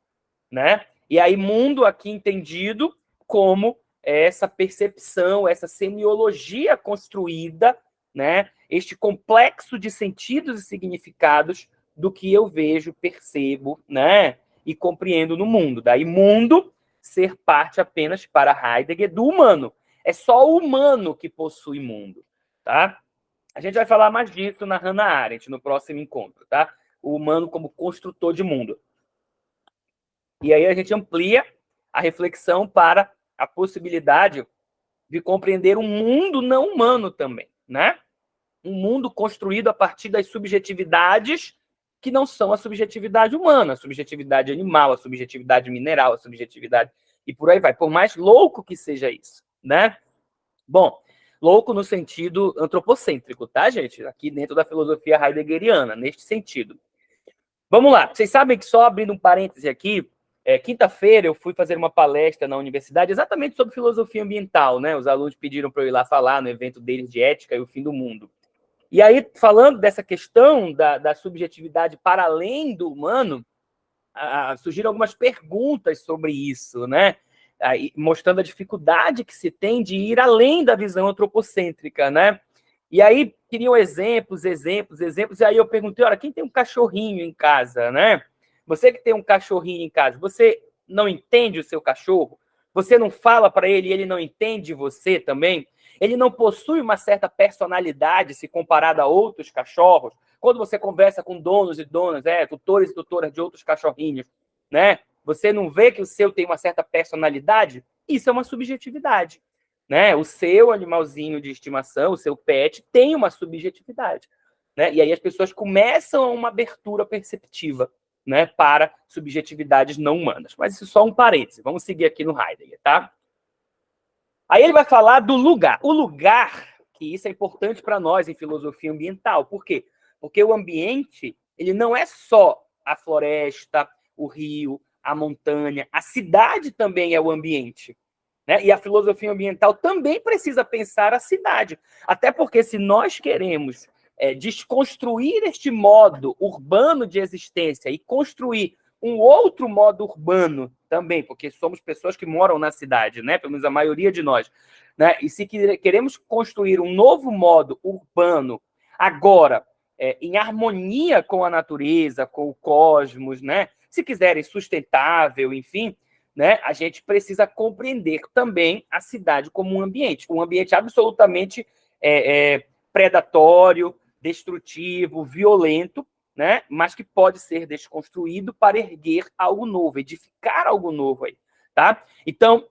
né? E aí, mundo aqui entendido como essa percepção, essa semiologia construída, né? Este complexo de sentidos e significados do que eu vejo, percebo, né? E compreendo no mundo. Daí, mundo ser parte apenas para Heidegger do humano. É só o humano que possui mundo, tá? A gente vai falar mais disso na Hannah Arendt, no próximo encontro, tá? O humano como construtor de mundo. E aí a gente amplia a reflexão para a possibilidade de compreender um mundo não humano também, né? Um mundo construído a partir das subjetividades que não são a subjetividade humana, a subjetividade animal, a subjetividade mineral, a subjetividade e por aí vai. Por mais louco que seja isso, né? Bom, louco no sentido antropocêntrico, tá, gente? Aqui dentro da filosofia heideggeriana, neste sentido. Vamos lá. Vocês sabem que, só abrindo um parêntese aqui, quinta-feira eu fui fazer uma palestra na universidade exatamente sobre filosofia ambiental, né? Os alunos pediram para eu ir lá falar no evento deles de ética e o fim do mundo. E aí, falando dessa questão da subjetividade para além do humano, surgiram algumas perguntas sobre isso, né? Mostrando a dificuldade que se tem de ir além da visão antropocêntrica, né? E aí queriam exemplos, e aí eu perguntei, olha, quem tem um cachorrinho em casa, né? Você que tem um cachorrinho em casa, você não entende o seu cachorro? Você não fala para ele e ele não entende você também? Ele não possui uma certa personalidade se comparado a outros cachorros? Quando você conversa com donos e donas, tutores e tutoras de outros cachorrinhos, né? Você não vê que o seu tem uma certa personalidade? Isso é uma subjetividade. Né? O seu animalzinho de estimação, o seu pet, tem uma subjetividade. Né? E aí as pessoas começam uma abertura perceptiva, né, para subjetividades não humanas. Mas isso é só um parêntese. Vamos seguir aqui no Heidegger, tá? Aí ele vai falar do lugar. O lugar, que isso é importante para nós em filosofia ambiental. Por quê? Porque o ambiente, ele não é só a floresta, o rio, a montanha. A cidade também é o ambiente. Né? E a filosofia ambiental também precisa pensar a cidade. Até porque, se nós queremos desconstruir este modo urbano de existência e construir um outro modo urbano também, porque somos pessoas que moram na cidade, né? Pelo menos a maioria de nós. Né? E se queremos construir um novo modo urbano agora, em harmonia com a natureza, com o cosmos, né? Se quiserem sustentável, enfim, né, a gente precisa compreender também a cidade como um ambiente absolutamente predatório, destrutivo, violento, né, mas que pode ser desconstruído para erguer algo novo, edificar algo novo aí, tá? Então,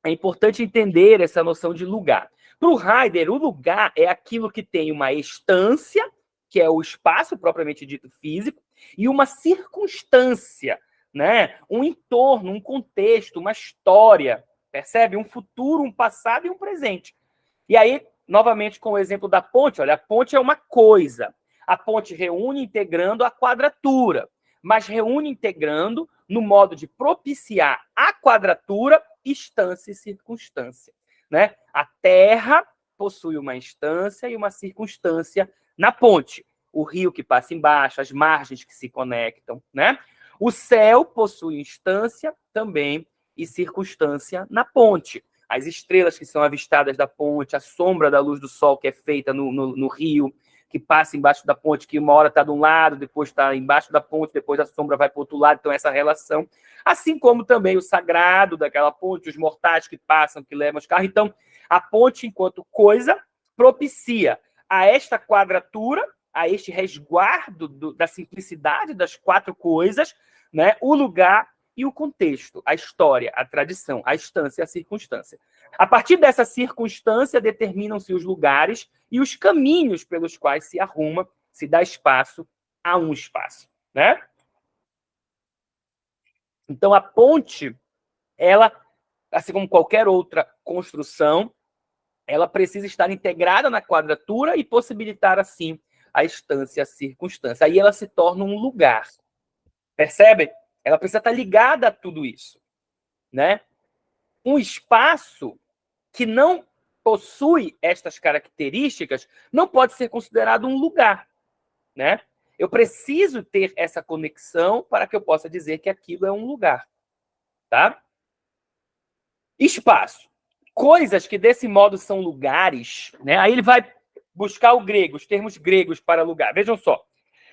é importante entender essa noção de lugar. Para o Heidegger, o lugar é aquilo que tem uma estância, que é o espaço propriamente dito físico, e uma circunstância, né? Um entorno, um contexto, uma história, Percebe? Um futuro, um passado e um presente. E aí, novamente, com o exemplo da ponte, olha, a ponte é uma coisa. A ponte reúne integrando a quadratura, mas reúne integrando no modo de propiciar a quadratura, instância e circunstância. Né? A Terra possui uma instância e uma circunstância na ponte. O rio que passa embaixo, as margens que se conectam. Né? O céu possui instância também e circunstância na ponte. As estrelas que são avistadas da ponte, a sombra da luz do sol que é feita no rio, que passa embaixo da ponte, que uma hora está de um lado, depois está embaixo da ponte, depois a sombra vai para o outro lado, então essa relação. Assim como também o sagrado daquela ponte, os mortais que passam, que levam os carros. Então, a ponte, enquanto coisa, propicia a esta quadratura, a este resguardo da simplicidade das quatro coisas, né, o lugar e o contexto, a história, a tradição, a instância e a circunstância. A partir dessa circunstância, determinam-se os lugares e os caminhos pelos quais se arruma, se dá espaço a um espaço. Né? Então, a ponte, ela, assim como qualquer outra construção, ela precisa estar integrada na quadratura e possibilitar, assim, a instância, a circunstância. Aí ela se torna um lugar. Percebe? Ela precisa estar ligada a tudo isso. Né? Um espaço que não possui estas características não pode ser considerado um lugar. Né? Eu preciso ter essa conexão para que eu possa dizer que aquilo é um lugar. Tá? Espaço. Coisas que desse modo são lugares, né? Aí ele vai buscar o grego, os termos gregos para lugar. Vejam só.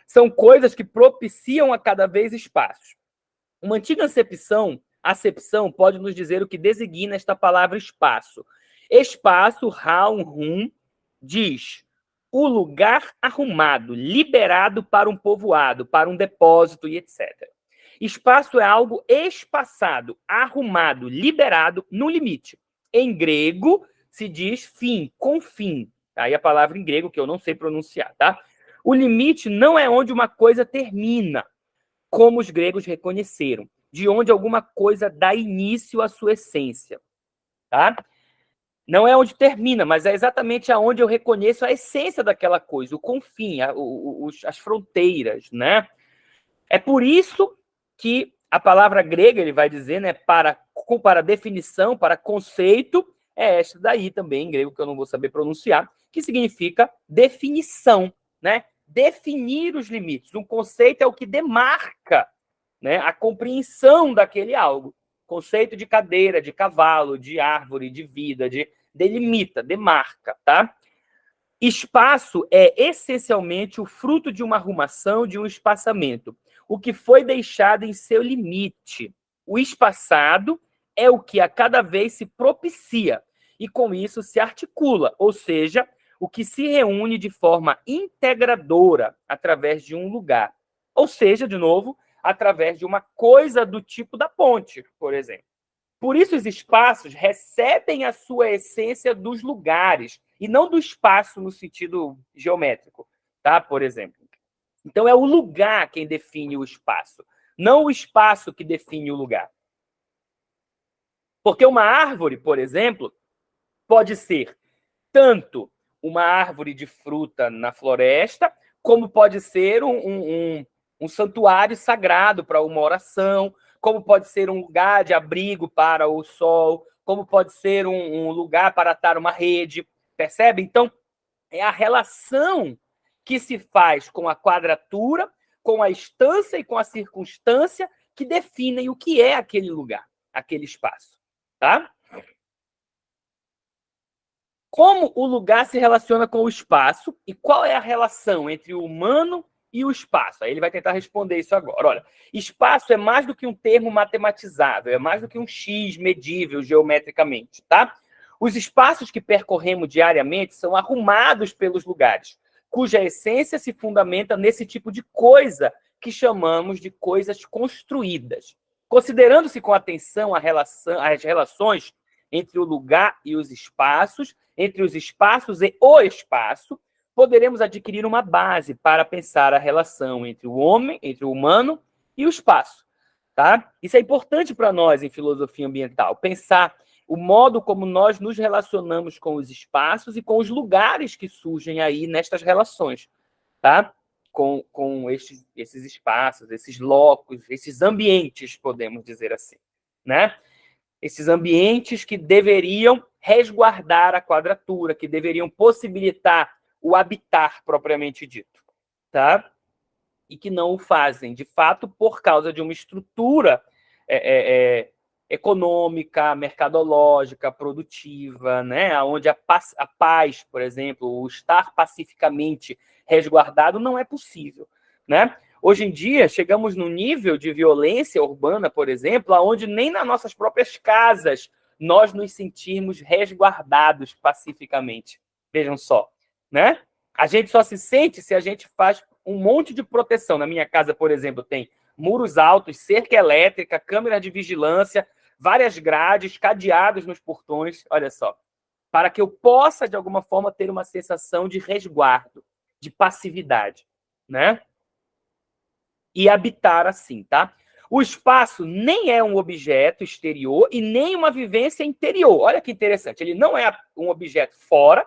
São coisas que propiciam a cada vez espaços. Uma antiga acepção pode nos dizer o que designa esta palavra espaço. Espaço, raum, diz o lugar arrumado, liberado para um povoado, para um depósito e etc. Espaço é algo espaçado, arrumado, liberado no limite. Em grego se diz fim, com fim. Aí a palavra em grego que eu não sei pronunciar, tá? O limite não é onde uma coisa termina, como os gregos reconheceram, de onde alguma coisa dá início à sua essência. Tá? Não é onde termina, mas é exatamente aonde eu reconheço a essência daquela coisa, o confim, as fronteiras. Né? É por isso que a palavra grega, ele vai dizer, né, para definição, para conceito, é esta daí também, em grego, que eu não vou saber pronunciar, que significa definição. Né? Definir os limites. Um conceito é o que demarca, né, a compreensão daquele algo. Conceito de cadeira, de cavalo, de árvore, de vida, delimita, demarca. Tá? Espaço é essencialmente o fruto de uma arrumação, de um espaçamento. O que foi deixado em seu limite. O espaçado é o que a cada vez se propicia e com isso se articula, ou seja, o que se reúne de forma integradora através de um lugar. Ou seja, de novo, através de uma coisa do tipo da ponte, por exemplo. Por isso, os espaços recebem a sua essência dos lugares e não do espaço no sentido geométrico, tá? Por exemplo. Então, é o lugar quem define o espaço, não o espaço que define o lugar. Porque uma árvore, por exemplo, pode ser tanto uma árvore de fruta na floresta, como pode ser um santuário sagrado para uma oração, como pode ser um lugar de abrigo para o sol, como pode ser um lugar para atar uma rede, percebe? Então, é a relação que se faz com a quadratura, com a instância e com a circunstância que definem o que é aquele lugar, aquele espaço. Tá? Como o lugar se relaciona com o espaço e qual é a relação entre o humano e o espaço? Aí ele vai tentar responder isso agora. Olha, espaço é mais do que um termo matematizável, é mais do que um X medível geometricamente, tá? Os espaços que percorremos diariamente são arrumados pelos lugares, cuja essência se fundamenta nesse tipo de coisa que chamamos de coisas construídas. Considerando-se com atenção as relações entre o lugar e os espaços, entre os espaços e o espaço, poderemos adquirir uma base para pensar a relação entre o homem, entre o humano e o espaço. Tá? Isso é importante para nós em filosofia ambiental, pensar o modo como nós nos relacionamos com os espaços e com os lugares que surgem aí nestas relações, tá? Com esses espaços, esses locos, esses ambientes, podemos dizer assim, né? Esses ambientes que deveriam resguardar a quadratura, que deveriam possibilitar o habitar propriamente dito, tá? E que não o fazem, de fato, por causa de uma estrutura econômica, mercadológica, produtiva, né? Onde a paz, por exemplo, o estar pacificamente resguardado não é possível, né? Hoje em dia, chegamos num nível de violência urbana, por exemplo, onde nem nas nossas próprias casas nós nos sentimos resguardados pacificamente. Vejam só, né? A gente só se sente se a gente faz um monte de proteção. Na minha casa, por exemplo, tem muros altos, cerca elétrica, câmeras de vigilância, várias grades, cadeados nos portões, olha só, para que eu possa, de alguma forma, ter uma sensação de resguardo, de passividade, né? E habitar assim, tá? O espaço nem é um objeto exterior e nem uma vivência interior. Olha que interessante, ele não é um objeto fora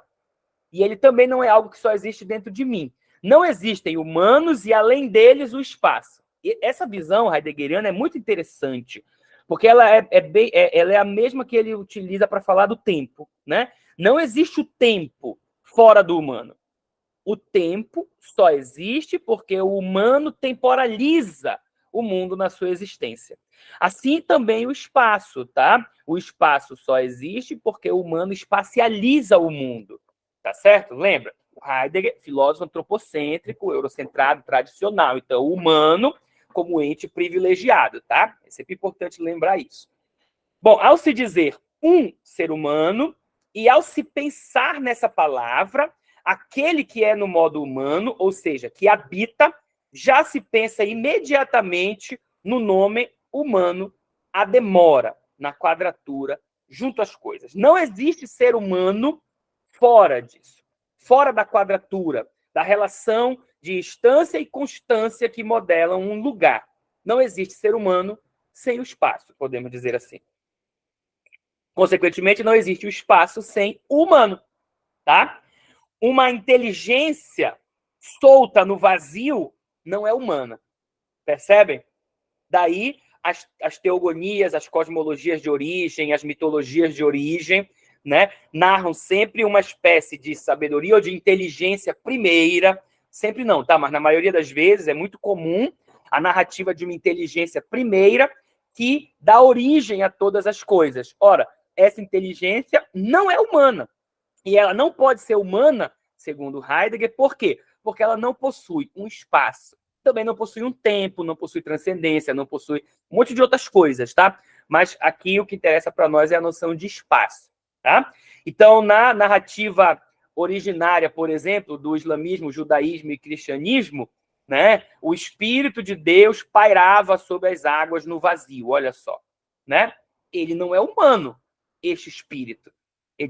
e ele também não é algo que só existe dentro de mim. Não existem humanos e, além deles, o espaço. E essa visão heideggeriana é muito interessante, porque ela ela é a mesma que ele utiliza para falar do tempo, né? Não existe o tempo fora do humano. O tempo só existe porque o humano temporaliza o mundo na sua existência. Assim também o espaço, tá? O espaço só existe porque o humano espacializa o mundo, tá certo? Lembra? O Heidegger, filósofo antropocêntrico, eurocentrado, tradicional. Então, o humano como ente privilegiado, tá? É sempre importante lembrar isso. Bom, ao se dizer um ser humano e ao se pensar nessa palavra, aquele que é no modo humano, ou seja, que habita, já se pensa imediatamente no nome humano, a demora, na quadratura, junto às coisas. Não existe ser humano fora disso, fora da quadratura, da relação de instância e constância que modelam um lugar. Não existe ser humano sem o espaço, podemos dizer assim. Consequentemente, não existe o espaço sem o humano, tá? Uma inteligência solta no vazio não é humana, percebem? Daí as teogonias, as cosmologias de origem, as mitologias de origem, né, narram sempre uma espécie de sabedoria ou de inteligência primeira, sempre não, tá? Mas na maioria das vezes é muito comum a narrativa de uma inteligência primeira que dá origem a todas as coisas. Ora, essa inteligência não é humana. E ela não pode ser humana, segundo Heidegger, por quê? Porque ela não possui um espaço, também não possui um tempo, não possui transcendência, não possui um monte de outras coisas, tá? Mas aqui o que interessa para nós é a noção de espaço, tá? Então, na narrativa originária, por exemplo, do islamismo, judaísmo e cristianismo, né, o Espírito de Deus pairava sobre as águas no vazio, olha só, né? Ele não é humano, este Espírito.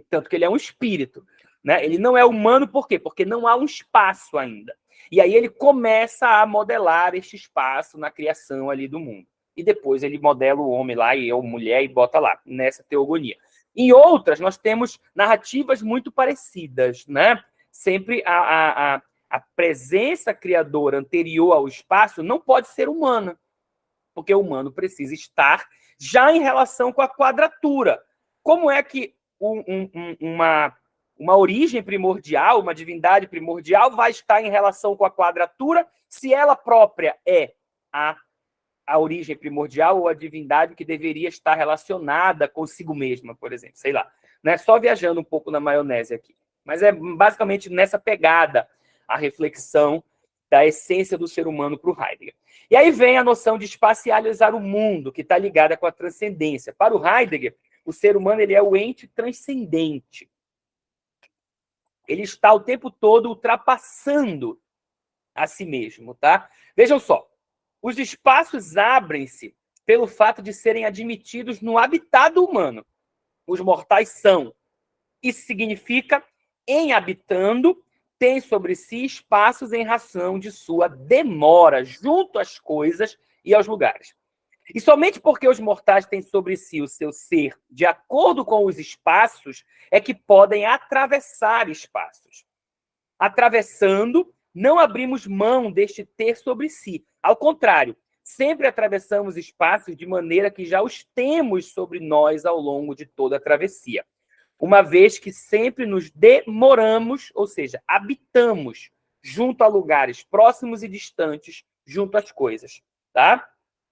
Tanto que ele é um espírito, né? Ele não é humano por quê? Porque não há um espaço ainda. E aí ele começa a modelar este espaço na criação ali do mundo. E depois ele modela o homem lá e a mulher e bota lá, nessa teogonia. Em outras, nós temos narrativas muito parecidas, né? Sempre a presença criadora anterior ao espaço não pode ser humana, porque o humano precisa estar já em relação com a quadratura. Como é que uma origem primordial, uma divindade primordial, vai estar em relação com a quadratura se ela própria é a origem primordial ou a divindade que deveria estar relacionada consigo mesma, por exemplo, sei lá. Né? Só viajando um pouco na maionese aqui. Mas é basicamente nessa pegada a reflexão da essência do ser humano para o Heidegger. E aí vem a noção de espacializar o mundo, que está ligada com a transcendência. Para o Heidegger, o ser humano ele é o ente transcendente. Ele está o tempo todo ultrapassando a si mesmo, tá? Vejam só, os espaços abrem-se pelo fato de serem admitidos no habitat humano. Os mortais são. Isso significa, em habitando, tem sobre si espaços em razão de sua demora junto às coisas e aos lugares. E somente porque os mortais têm sobre si o seu ser de acordo com os espaços é que podem atravessar espaços. Atravessando, não abrimos mão deste ter sobre si. Ao contrário, sempre atravessamos espaços de maneira que já os temos sobre nós ao longo de toda a travessia. Uma vez que sempre nos demoramos, ou seja, habitamos junto a lugares próximos e distantes, junto às coisas, tá?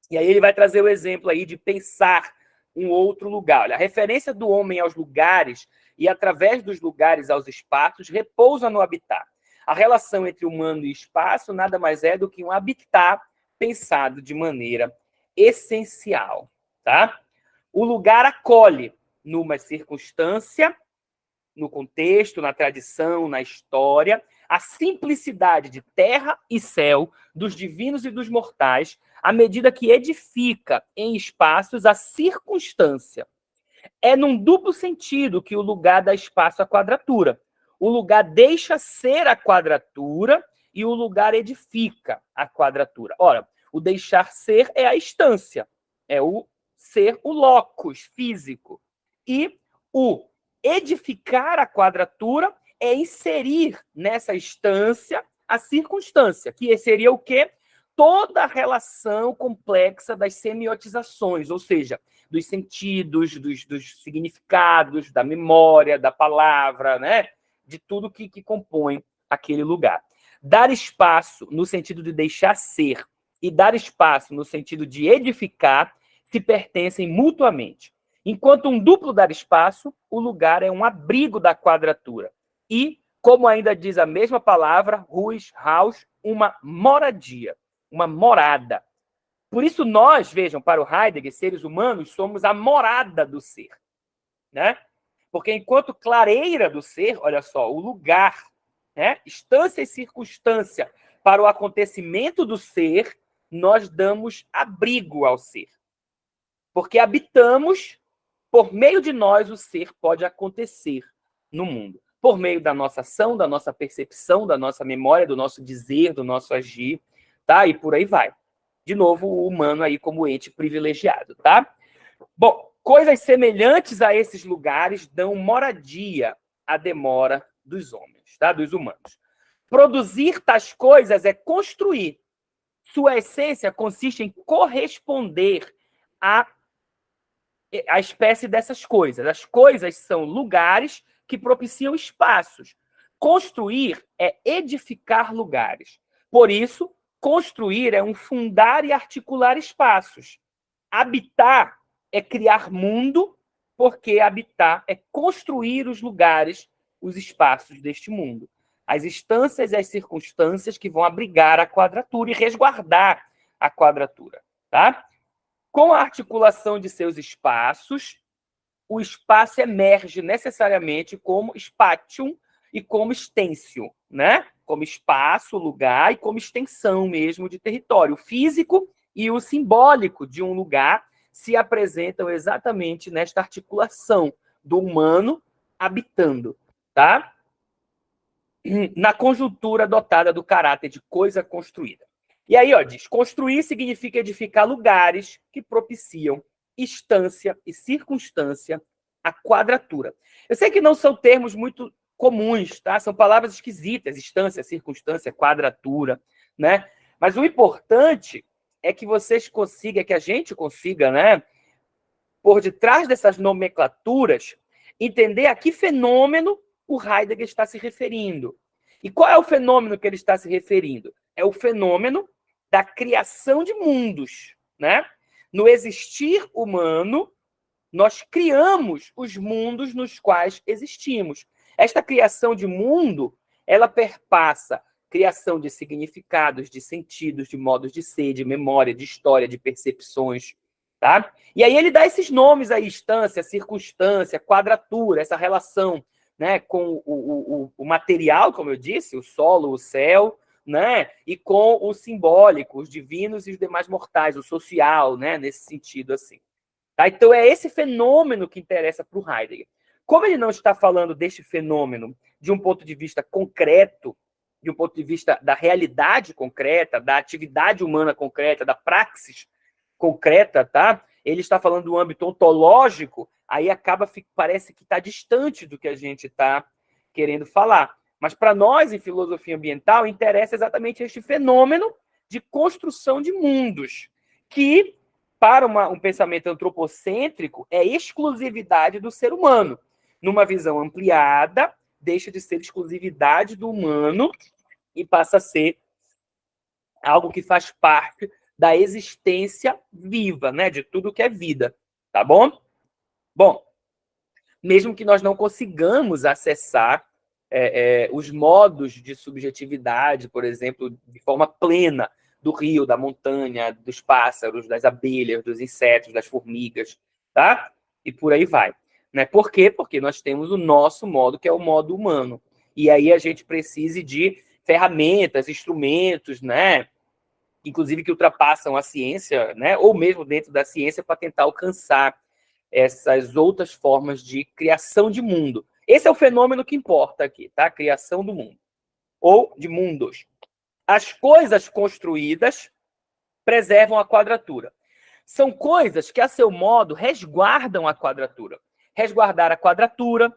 E aí ele vai trazer o exemplo aí de pensar um outro lugar. Olha, a referência do homem aos lugares e através dos lugares aos espaços repousa no habitar. A relação entre humano e espaço nada mais é do que um habitar pensado de maneira essencial, tá? O lugar acolhe numa circunstância, no contexto, na tradição, na história, a simplicidade de terra e céu, dos divinos e dos mortais, à medida que edifica em espaços a circunstância. É num duplo sentido que o lugar dá espaço à quadratura. O lugar deixa ser a quadratura e o lugar edifica a quadratura. Ora, o deixar ser é a instância, é o ser, o locus físico. E o edificar a quadratura é inserir nessa instância a circunstância, que seria o quê? Toda a relação complexa das semiotizações, ou seja, dos sentidos, dos significados, da memória, da palavra, né? De tudo que compõe aquele lugar. Dar espaço no sentido de deixar ser e dar espaço no sentido de edificar se pertencem mutuamente. Enquanto um duplo dar espaço, o lugar é um abrigo da quadratura. E, como ainda diz a mesma palavra, Ruiz, Haus, uma moradia, uma morada. Por isso nós, vejam, para o Heidegger, seres humanos, somos a morada do ser, né? Porque enquanto clareira do ser, olha só, o lugar, né? Instância e circunstância para o acontecimento do ser, nós damos abrigo ao ser. Porque habitamos, por meio de nós, o ser pode acontecer no mundo. Por meio da nossa ação, da nossa percepção, da nossa memória, do nosso dizer, do nosso agir, tá? E por aí vai. De novo, o humano aí como ente privilegiado, tá? Bom, coisas semelhantes a esses lugares dão moradia à demora dos homens, tá? Dos humanos. Produzir tais coisas é construir. Sua essência consiste em corresponder à espécie dessas coisas. As coisas são lugares que propiciam espaços. Construir é edificar lugares. Por isso, construir é um fundar e articular espaços. Habitar é criar mundo, porque habitar é construir os lugares, os espaços deste mundo. As instâncias e as circunstâncias que vão abrigar a quadratura e resguardar a quadratura, tá? Com a articulação de seus espaços, o espaço emerge necessariamente como spatium e como extensio, né? Como espaço, lugar e como extensão mesmo de território. O físico e o simbólico de um lugar se apresentam exatamente nesta articulação do humano habitando, tá? Na conjuntura dotada do caráter de coisa construída. E aí, ó, diz, construir significa edificar lugares que propiciam instância e circunstância a quadratura. Eu sei que não são termos muito comuns, tá? São palavras esquisitas, instância, circunstância, quadratura, né? Mas o importante é que vocês consigam, que a gente consiga, né, por detrás dessas nomenclaturas, entender a que fenômeno o Heidegger está se referindo. E qual é o fenômeno que ele está se referindo? É o fenômeno da criação de mundos, né? No existir humano, nós criamos os mundos nos quais existimos. Esta criação de mundo, ela perpassa criação de significados, de sentidos, de modos de ser, de memória, de história, de percepções, tá? E aí ele dá esses nomes aí, instância, circunstância, quadratura, essa relação, né, com o material, como eu disse, o solo, o céu, né, e com o simbólico, os divinos e os demais mortais, o social, né, nesse sentido assim. Tá? Então é esse fenômeno que interessa para o Heidegger. Como ele não está falando deste fenômeno de um ponto de vista concreto, de um ponto de vista da realidade concreta, da atividade humana concreta, da praxis, concreta, tá? Ele está falando do âmbito ontológico, aí parece que está distante do que a gente está querendo falar. Mas para nós, em filosofia ambiental, interessa exatamente este fenômeno de construção de mundos, que, para um pensamento antropocêntrico, é exclusividade do ser humano. Numa visão ampliada, deixa de ser exclusividade do humano e passa a ser algo que faz parte da existência viva, né? De tudo que é vida, tá bom? Bom, mesmo que nós não consigamos acessar os modos de subjetividade, por exemplo, de forma plena, do rio, da montanha, dos pássaros, das abelhas, dos insetos, das formigas, tá? E por aí vai. Né? Por quê? Porque nós temos o nosso modo, que é o modo humano. E aí a gente precisa de ferramentas, instrumentos, né? Inclusive que ultrapassam a ciência, né? Ou mesmo dentro da ciência, para tentar alcançar essas outras formas de criação de mundo. Esse é o fenômeno que importa aqui, tá? A criação do mundo. Ou de mundos. As coisas construídas preservam a quadratura. São coisas que, a seu modo, resguardam a quadratura. Resguardar a quadratura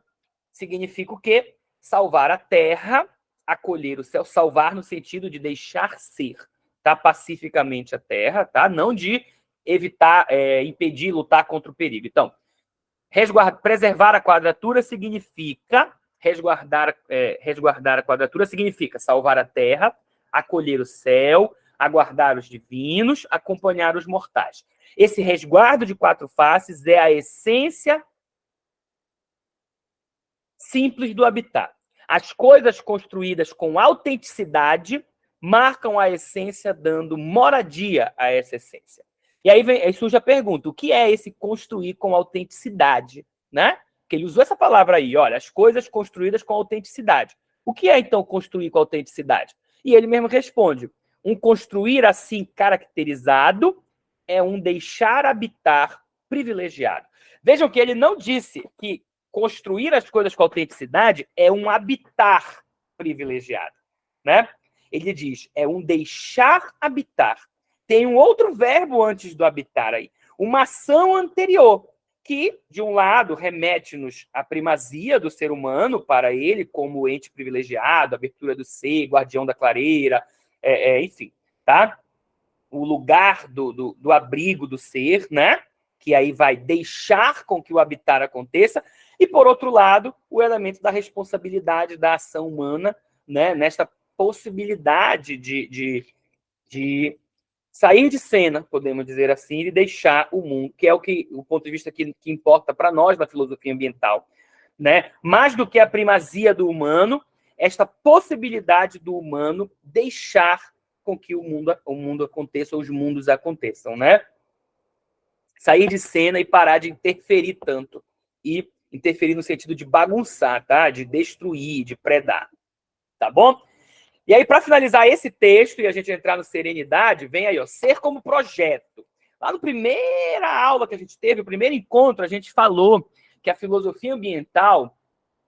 significa o quê? Salvar a terra, acolher o céu, salvar no sentido de deixar ser, tá? Pacificamente a terra, tá? Não de evitar, impedir, lutar contra o perigo. Então, preservar a quadratura significa resguardar a quadratura significa salvar a terra, acolher o céu, aguardar os divinos, acompanhar os mortais. Esse resguardo de quatro faces é a essência simples do habitat. As coisas construídas com autenticidade marcam a essência, dando moradia a essa essência. E aí surge a pergunta, o que é esse construir com autenticidade? Né? Porque ele usou essa palavra aí, olha, as coisas construídas com autenticidade. O que é, então, construir com autenticidade? E ele mesmo responde, um construir assim caracterizado é um deixar habitar privilegiado. Vejam que ele não disse que construir as coisas com autenticidade é um habitar privilegiado, né? Ele diz, é um deixar habitar. Tem um outro verbo antes do habitar aí, uma ação anterior, que, de um lado, remete-nos à primazia do ser humano para ele como ente privilegiado, abertura do ser, guardião da clareira, enfim, tá? O lugar do abrigo do ser, né? Que aí vai deixar com que o habitar aconteça, e, por outro lado, o elemento da responsabilidade da ação humana, né? Nesta possibilidade de sair de cena, podemos dizer assim, e deixar o mundo, que é o ponto de vista que importa para nós na filosofia ambiental. Né? Mais do que a primazia do humano, esta possibilidade do humano deixar com que o mundo aconteça, ou os mundos aconteçam, né? Sair de cena e parar de interferir tanto. E interferir no sentido de bagunçar, tá? De destruir, de predar. Tá bom? E aí, para finalizar esse texto e a gente entrar no Serenidade, vem aí, ó, ser como projeto. Lá na primeira aula que a gente teve, o primeiro encontro, a gente falou que a filosofia ambiental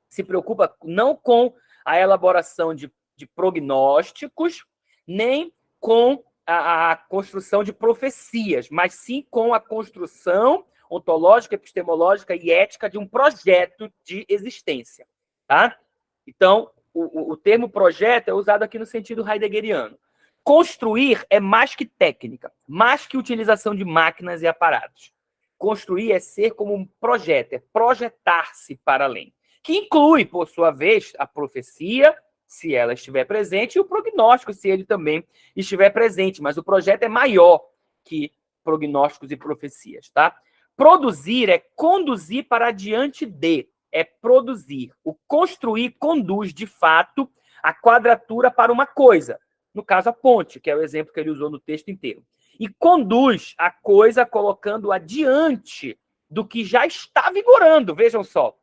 se preocupa não com a elaboração de prognósticos, nem com a construção de profecias, mas sim com a construção ontológica, epistemológica e ética de um projeto de existência. Tá? Então, o termo projeto é usado aqui no sentido heideggeriano. Construir é mais que técnica, mais que utilização de máquinas e aparatos. Construir é ser como um projeto, é projetar-se para além, que inclui, por sua vez, a profecia, se ela estiver presente, e o prognóstico, se ele também estiver presente. Mas o projeto é maior que prognósticos e profecias, tá? Produzir é conduzir para diante de, é produzir. O construir conduz, de fato, a quadratura para uma coisa. No caso, a ponte, que é o exemplo que ele usou no texto inteiro. E conduz a coisa colocando-a diante do que já está vigorando. Vejam só.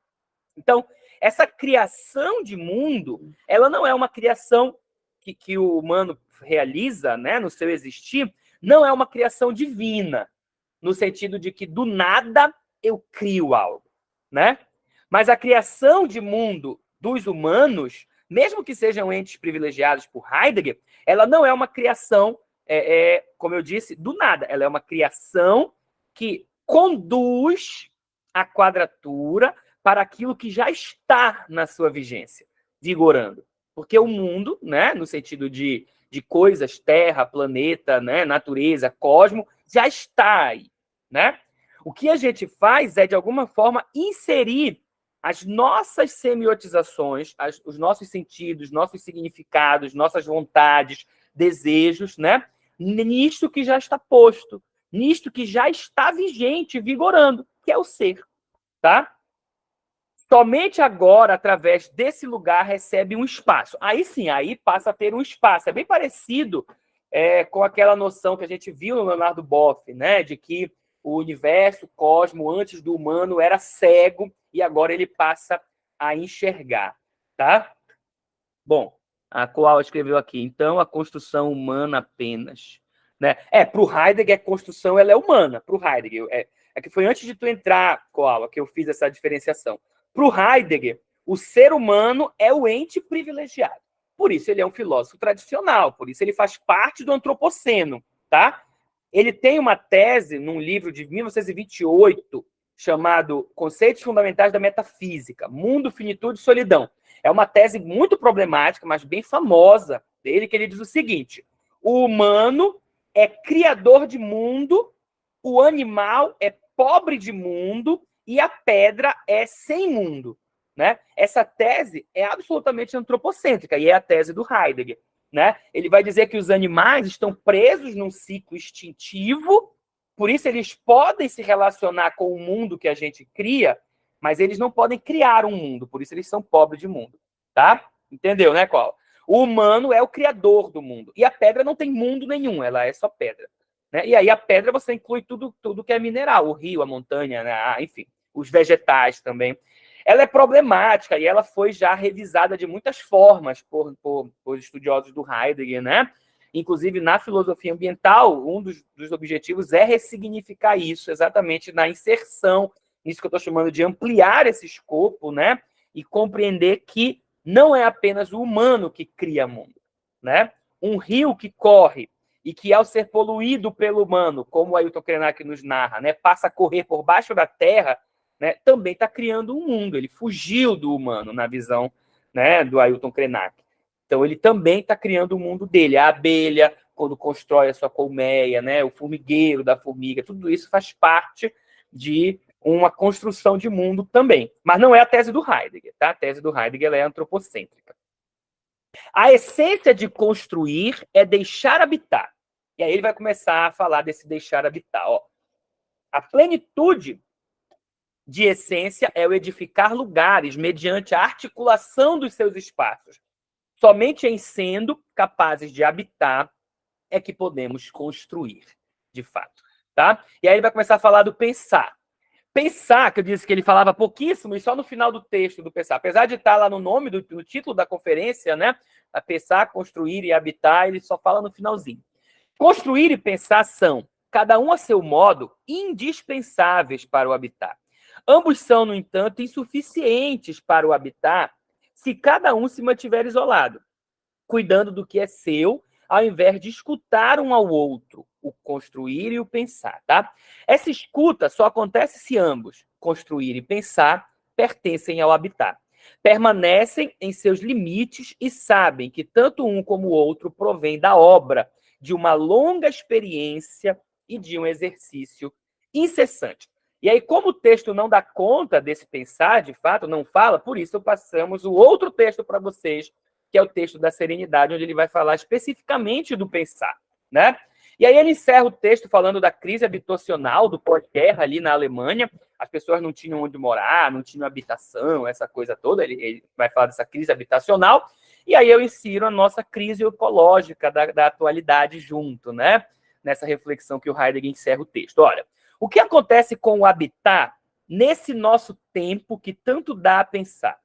Então, essa criação de mundo, ela não é uma criação que o humano realiza, né, no seu existir, não é uma criação divina, no sentido de que do nada eu crio algo, né? Mas a criação de mundo dos humanos, mesmo que sejam entes privilegiados por Heidegger, ela não é uma criação como eu disse, do nada. Ela é uma criação que conduz a quadratura para aquilo que já está na sua vigência, vigorando. Porque o mundo, né, no sentido de coisas, terra, planeta, né, natureza, cosmo, já está aí, né? O que a gente faz é, de alguma forma, inserir as nossas semiotizações, os nossos sentidos, nossos significados, nossas vontades, desejos, né, nisto que já está posto, nisto que já está vigente, vigorando, que é o ser, tá? Somente agora, através desse lugar, recebe um espaço. Aí sim, aí passa a ter um espaço. É bem parecido com aquela noção que a gente viu no Leonardo Boff, né, de que o universo, o cosmo, antes do humano, era cego e agora ele passa a enxergar, tá? Bom, a Koal escreveu aqui, então a construção humana apenas. Né? Para o Heidegger, a construção ela é humana, para o Heidegger. É que foi antes de tu entrar, Koala, que eu fiz essa diferenciação. Para o Heidegger, o ser humano é o ente privilegiado. Por isso ele é um filósofo tradicional, por isso ele faz parte do antropoceno. Tá? Ele tem uma tese num livro de 1928 chamado Conceitos Fundamentais da Metafísica, Mundo, Finitude e Solidão. É uma tese muito problemática, mas bem famosa dele, que ele diz o seguinte: o humano é criador de mundo, o animal é pobre de mundo e a pedra é sem mundo. Né? Essa tese é absolutamente antropocêntrica e é a tese do Heidegger. Né? Ele vai dizer que os animais estão presos num ciclo instintivo, por isso eles podem se relacionar com o mundo que a gente cria, mas eles não podem criar um mundo, por isso eles são pobres de mundo. Tá? Entendeu, né, Qual? O humano é o criador do mundo. E a pedra não tem mundo nenhum, ela é só pedra. Né? E aí a pedra você inclui tudo que é mineral, o rio, a montanha, né? Enfim, os vegetais também. Ela é problemática e ela foi já revisada de muitas formas por estudiosos do Heidegger, né? Inclusive, na filosofia ambiental, um dos objetivos é ressignificar isso, exatamente na inserção, nisso que eu estou chamando de ampliar esse escopo, né? E compreender que não é apenas o humano que cria mundo, né? Um rio que corre e que, ao ser poluído pelo humano, como o Ailton Krenak nos narra, né, passa a correr por baixo da terra, né, também está criando um mundo. Ele fugiu do humano, na visão, né, do Ailton Krenak. Então, ele também está criando o mundo dele. A abelha, quando constrói a sua colmeia, né, o formigueiro da formiga, tudo isso faz parte de uma construção de mundo também. Mas não é a tese do Heidegger. Tá? A tese do Heidegger ela é antropocêntrica. A essência de construir é deixar habitar. E aí ele vai começar a falar desse deixar habitar. Ó. A plenitude de essência é o edificar lugares mediante a articulação dos seus espaços. Somente em sendo capazes de habitar é que podemos construir, de fato. Tá? E aí ele vai começar a falar do pensar. Pensar, que eu disse que ele falava pouquíssimo, e só no final do texto do pensar. Apesar de estar lá no nome, no título da conferência, né? A pensar, construir e habitar, ele só fala no finalzinho. Construir e pensar são, cada um a seu modo, indispensáveis para o habitar. Ambos são, no entanto, insuficientes para o habitar se cada um se mantiver isolado, cuidando do que é seu, ao invés de escutar um ao outro, o construir e o pensar. Tá? Essa escuta só acontece se ambos, construir e pensar, pertencem ao habitar. Permanecem em seus limites e sabem que tanto um como o outro provém da obra, de uma longa experiência e de um exercício incessante. E aí, como o texto não dá conta desse pensar, de fato, não fala, por isso passamos o outro texto para vocês, que é o texto da Serenidade, onde ele vai falar especificamente do pensar, né? E aí ele encerra o texto falando da crise habitacional do pós-guerra ali na Alemanha. As pessoas não tinham onde morar, não tinham habitação, essa coisa toda. Ele vai falar dessa crise habitacional. E aí eu insiro a nossa crise ecológica da atualidade junto, né? Nessa reflexão que o Heidegger encerra o texto. Olha, o que acontece com o habitat nesse nosso tempo que tanto dá a pensar?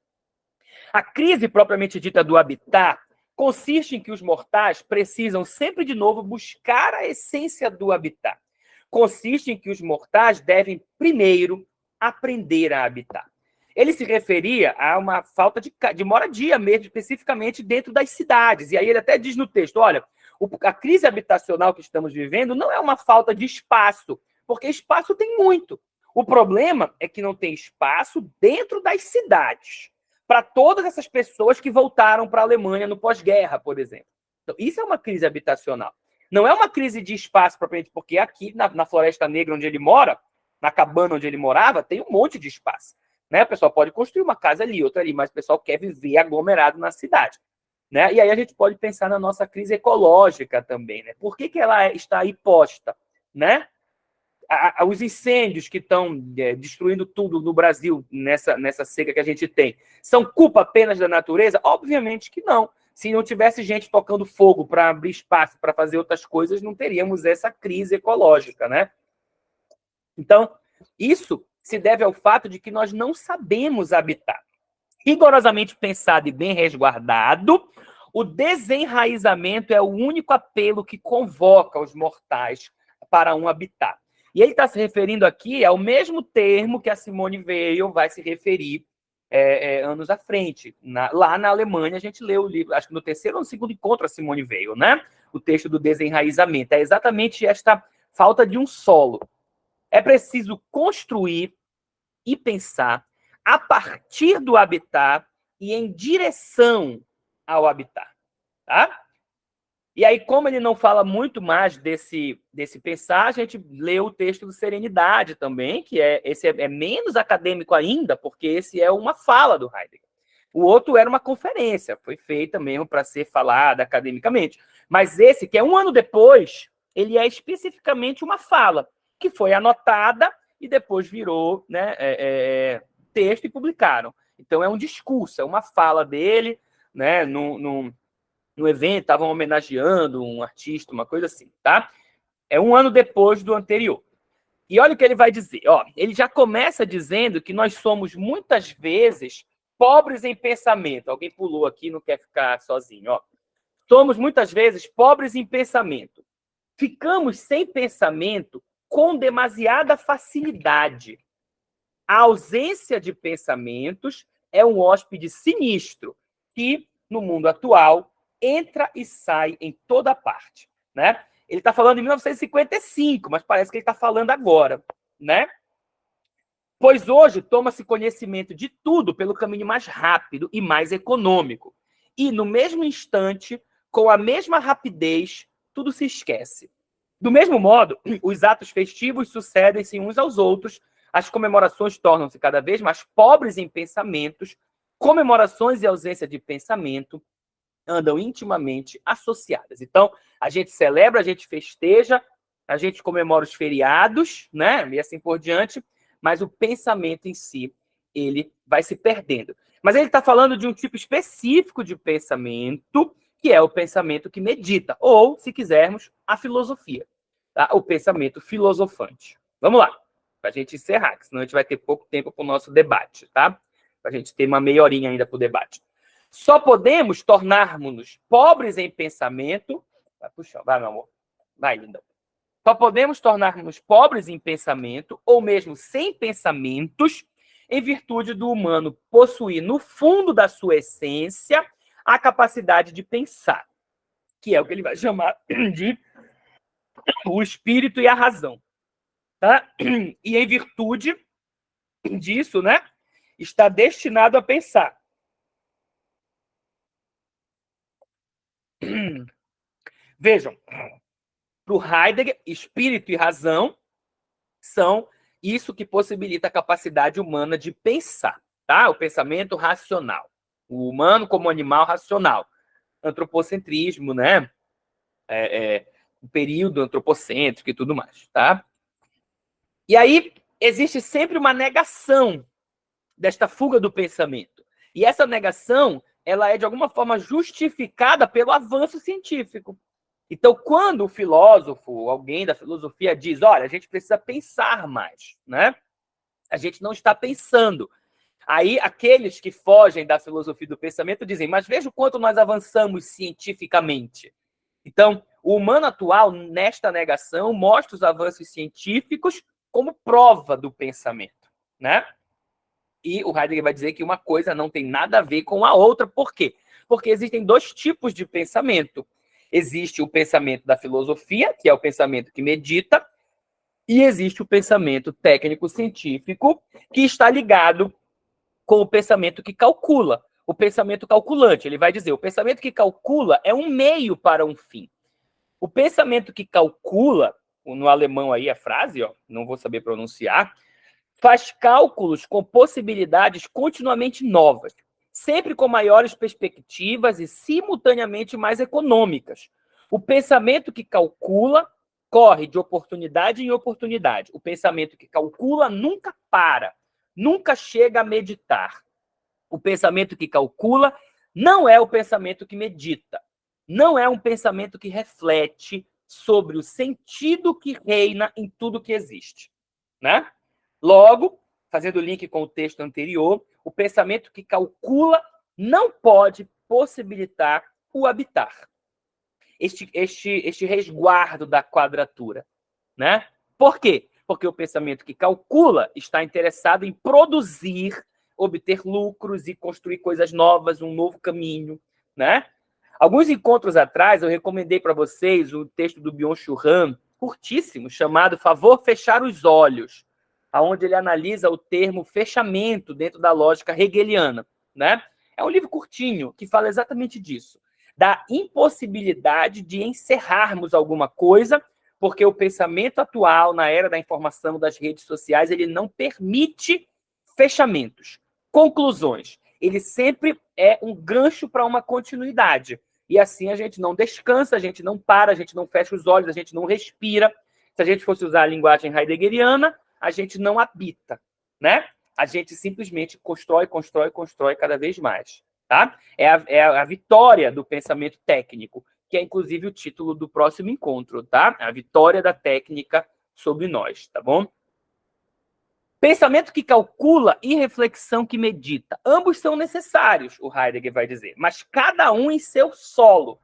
A crise propriamente dita do habitat consiste em que os mortais precisam sempre de novo buscar a essência do habitat. Consiste em que os mortais devem primeiro aprender a habitar. Ele se referia a uma falta de moradia mesmo, especificamente dentro das cidades. E aí ele até diz no texto, olha, A crise habitacional que estamos vivendo não é uma falta de espaço, porque espaço tem muito. O problema é que não tem espaço dentro das cidades para todas essas pessoas que voltaram para a Alemanha no pós-guerra, por exemplo. Então, isso é uma crise habitacional. Não é uma crise de espaço propriamente, porque aqui na Floresta Negra, onde ele mora, na cabana onde ele morava, tem um monte de espaço. Né? O pessoal pode construir uma casa ali, outra ali, mas o pessoal quer viver aglomerado na cidade. Né? E aí a gente pode pensar na nossa crise ecológica também. Né? Por que ela está aí posta? Né? Os incêndios que estão destruindo tudo no Brasil, nessa seca que a gente tem, são culpa apenas da natureza? Obviamente que não. Se não tivesse gente tocando fogo para abrir espaço para fazer outras coisas, não teríamos essa crise ecológica, né? Então, isso se deve ao fato de que nós não sabemos habitar. Rigorosamente pensado e bem resguardado, o desenraizamento é o único apelo que convoca os mortais para um habitat. E ele está se referindo aqui ao mesmo termo que a Simone Weil vai se referir anos à frente. Lá na Alemanha, a gente leu o livro, acho que no terceiro ou no segundo encontro a Simone Weil, né? O texto do desenraizamento. É exatamente esta falta de um solo. É preciso construir e pensar a partir do habitat e em direção ao habitat. Tá? E aí, como ele não fala muito mais desse pensar, a gente lê o texto do Serenidade também, que esse é menos acadêmico ainda, porque esse é uma fala do Heidegger. O outro era uma conferência, foi feita mesmo para ser falada academicamente. Mas esse, que é um ano depois, ele é especificamente uma fala, que foi anotada e depois virou, né, texto e publicaram. Então, é um discurso, é uma fala dele, né, no evento, estavam homenageando um artista, uma coisa assim, tá? É um ano depois do anterior. E olha o que ele vai dizer. Ó, ele já começa dizendo que nós somos, muitas vezes, pobres em pensamento. Alguém pulou aqui, não quer ficar sozinho. Ó. Somos, muitas vezes, pobres em pensamento. Ficamos sem pensamento com demasiada facilidade. A ausência de pensamentos é um hóspede sinistro que, no mundo atual, entra e sai em toda parte, né? Ele está falando em 1955, mas parece que ele está falando agora, né? Pois hoje toma-se conhecimento de tudo pelo caminho mais rápido e mais econômico. E, no mesmo instante, com a mesma rapidez, tudo se esquece. Do mesmo modo, os atos festivos sucedem-se uns aos outros, as comemorações tornam-se cada vez mais pobres em pensamentos, comemorações e ausência de pensamento andam intimamente associadas. Então, a gente celebra, a gente festeja, a gente comemora os feriados, né? E assim por diante, mas o pensamento em si, ele vai se perdendo. Mas ele está falando de um tipo específico de pensamento, que é o pensamento que medita, ou, se quisermos, a filosofia, tá? O pensamento filosofante. Vamos lá, para a gente encerrar, que senão a gente vai ter pouco tempo para o nosso debate, tá? Para a gente ter uma meia horinha ainda para o debate. Só podemos tornarmos-nos pobres em pensamento. Vai, puxa, vai, meu amor. Vai, lindão. Só podemos tornar-nos pobres em pensamento, ou mesmo sem pensamentos, em virtude do humano possuir, no fundo da sua essência, a capacidade de pensar, que é o que ele vai chamar de o espírito e a razão. Tá? E em virtude disso, né, está destinado a pensar. Vejam, para o Heidegger, espírito e razão são isso que possibilita a capacidade humana de pensar, tá? O pensamento racional. O humano como animal racional. Antropocentrismo, né? O período antropocêntrico e tudo mais, tá? E aí existe sempre uma negação desta fuga do pensamento. E essa negação, ela é de alguma forma justificada pelo avanço científico. Então, quando o filósofo, alguém da filosofia diz, olha, a gente precisa pensar mais, né? A gente não está pensando. Aí, aqueles que fogem da filosofia do pensamento dizem, mas veja o quanto nós avançamos cientificamente. Então, o humano atual, nesta negação, mostra os avanços científicos como prova do pensamento, né? E o Heidegger vai dizer que uma coisa não tem nada a ver com a outra. Por quê? Porque existem dois tipos de pensamento. Existe o pensamento da filosofia, que é o pensamento que medita, e existe o pensamento técnico-científico, que está ligado com o pensamento que calcula, o pensamento calculante. Ele vai dizer, o pensamento que calcula é um meio para um fim. O pensamento que calcula, no alemão aí a frase, ó, não vou saber pronunciar, faz cálculos com possibilidades continuamente novas, sempre com maiores perspectivas e simultaneamente mais econômicas. O pensamento que calcula corre de oportunidade em oportunidade. O pensamento que calcula nunca para, nunca chega a meditar. O pensamento que calcula não é o pensamento que medita, não é um pensamento que reflete sobre o sentido que reina em tudo que existe, né? Logo, fazendo o link com o texto anterior, o pensamento que calcula não pode possibilitar o habitar. Este resguardo da quadratura, né? Por quê? Porque o pensamento que calcula está interessado em produzir, obter lucros e construir coisas novas, um novo caminho, né? Alguns encontros atrás, eu recomendei para vocês o texto do Byung-Chul Han, curtíssimo, chamado Favor Fechar os Olhos, onde ele analisa o termo fechamento dentro da lógica hegeliana, né? É um livro curtinho que fala exatamente disso, da impossibilidade de encerrarmos alguma coisa, porque o pensamento atual, na era da informação das redes sociais, ele não permite fechamentos, conclusões. Ele sempre é um gancho para uma continuidade. E assim a gente não descansa, a gente não para, a gente não fecha os olhos, a gente não respira. Se a gente fosse usar a linguagem heideggeriana, a gente não habita, né? A gente simplesmente constrói cada vez mais, tá? É a vitória do pensamento técnico, que é inclusive o título do próximo encontro, tá? A vitória da técnica sobre nós, tá bom? Pensamento que calcula e reflexão que medita. Ambos são necessários, o Heidegger vai dizer, mas cada um em seu solo,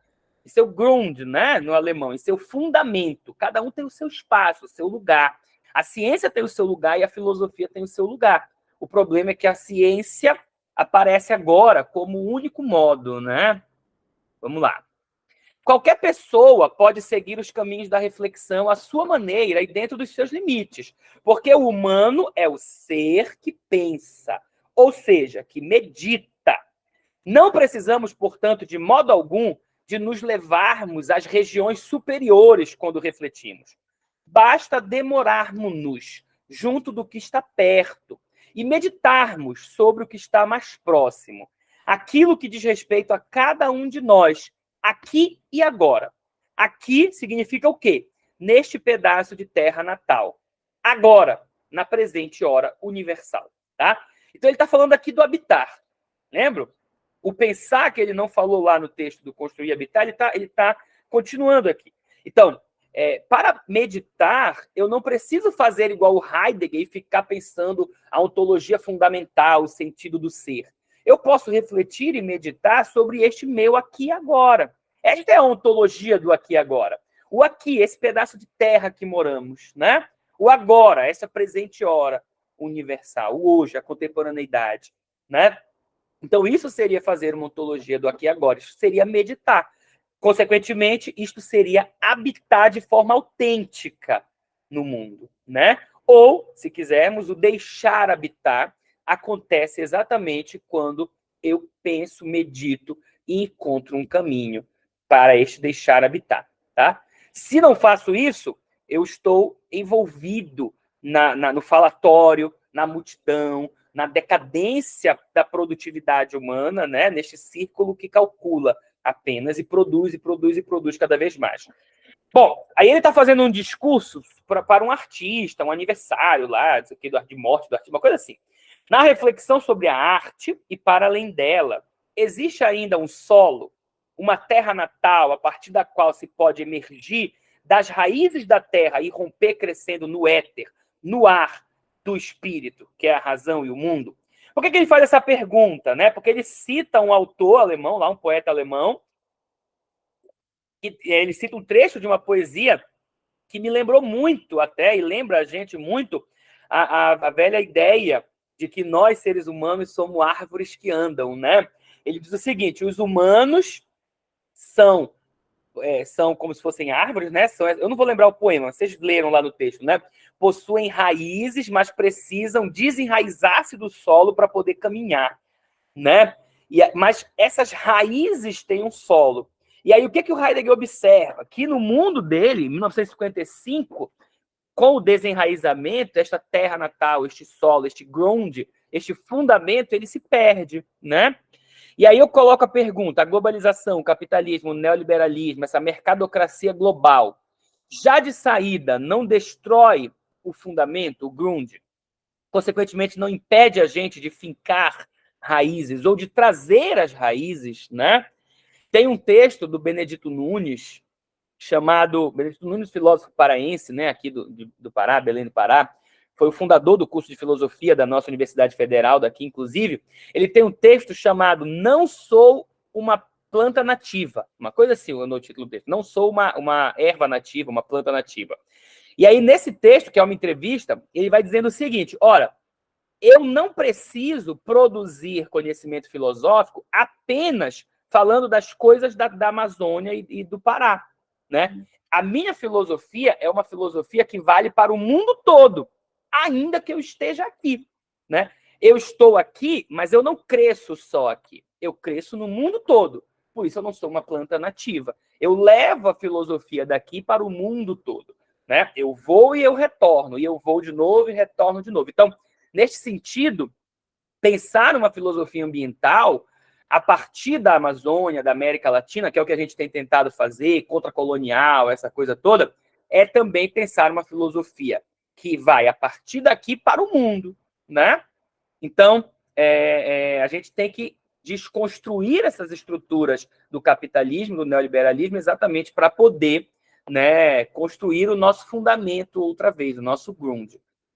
em seu Grund, né, no alemão, em seu fundamento. Cada um tem o seu espaço, o seu lugar. A ciência tem o seu lugar e a filosofia tem o seu lugar. O problema é que a ciência aparece agora como o único modo, né? Vamos lá. Qualquer pessoa pode seguir os caminhos da reflexão à sua maneira e dentro dos seus limites, porque o humano é o ser que pensa, ou seja, que medita. Não precisamos, portanto, de modo algum, de nos levarmos às regiões superiores quando refletimos. Basta demorarmos-nos junto do que está perto e meditarmos sobre o que está mais próximo, aquilo que diz respeito a cada um de nós, aqui e agora. Aqui significa o quê? Neste pedaço de terra natal. Agora, na presente hora universal. Tá? Então, ele está falando aqui do habitar. Lembra? O pensar que ele não falou lá no texto do construir e habitar, ele tá continuando aqui. Então, para meditar, eu não preciso fazer igual o Heidegger e ficar pensando a ontologia fundamental, o sentido do ser. Eu posso refletir e meditar sobre este meu aqui e agora. Esta é a ontologia do aqui e agora. O aqui, esse pedaço de terra que moramos, né? O agora, essa presente hora universal, o hoje, a contemporaneidade, né? Então, isso seria fazer uma ontologia do aqui e agora. Isso seria meditar. Consequentemente, isto seria habitar de forma autêntica no mundo, né? Ou, se quisermos, o deixar habitar acontece exatamente quando eu penso, medito e encontro um caminho para este deixar habitar, tá? Se não faço isso, eu estou envolvido no falatório, na multidão, na decadência da produtividade humana, né? Neste círculo que calcula apenas e produz cada vez mais. Bom, aí ele está fazendo um discurso para um artista, um aniversário lá, de morte do artista, uma coisa assim. Na reflexão sobre a arte e para além dela, existe ainda um solo, uma terra natal a partir da qual se pode emergir das raízes da terra e romper crescendo no éter, no ar do espírito, que é a razão e o mundo. Por que ele faz essa pergunta? Né? Porque ele cita um autor alemão, lá um poeta alemão, e ele cita um trecho de uma poesia que me lembrou muito até, e lembra a gente muito, a velha ideia de que nós, seres humanos, somos árvores que andam, né? Ele diz o seguinte: os humanos são são como se fossem árvores, né? Eu não vou lembrar o poema, vocês leram lá no texto, né? Possuem raízes, mas precisam desenraizar-se do solo para poder caminhar, né? Mas essas raízes têm um solo. E aí o que o Heidegger observa? Que no mundo dele, em 1955, com o desenraizamento, esta terra natal, este solo, este ground, este fundamento, ele se perde, né? E aí eu coloco a pergunta: a globalização, o capitalismo, o neoliberalismo, essa mercadocracia global, já de saída, não destrói o fundamento, o ground? Consequentemente, não impede a gente de fincar raízes ou de trazer as raízes, né? Tem um texto do Benedito Nunes, chamado Benedito Nunes, filósofo paraense, né, aqui do Pará, Belém do Pará, foi o fundador do curso de filosofia da nossa Universidade Federal daqui, inclusive. Ele tem um texto chamado Não Sou uma Planta Nativa, uma coisa assim, no título do texto. Não sou uma erva nativa, uma planta nativa. E aí, nesse texto, que é uma entrevista, ele vai dizendo o seguinte: ora, eu não preciso produzir conhecimento filosófico apenas falando das coisas da Amazônia e do Pará, né? A minha filosofia é uma filosofia que vale para o mundo todo, ainda que eu esteja aqui, né? Eu estou aqui, mas eu não cresço só aqui. Eu cresço no mundo todo. Por isso eu não sou uma planta nativa. Eu levo a filosofia daqui para o mundo todo, né? Eu vou e eu retorno, e eu vou de novo e retorno de novo. Então, neste sentido, pensar uma filosofia ambiental a partir da Amazônia, da América Latina, que é o que a gente tem tentado fazer, contra-colonial, essa coisa toda, é também pensar uma filosofia que vai a partir daqui para o mundo, né? Então, a gente tem que desconstruir essas estruturas do capitalismo, do neoliberalismo, exatamente para poder, né, construir o nosso fundamento outra vez, o nosso ground.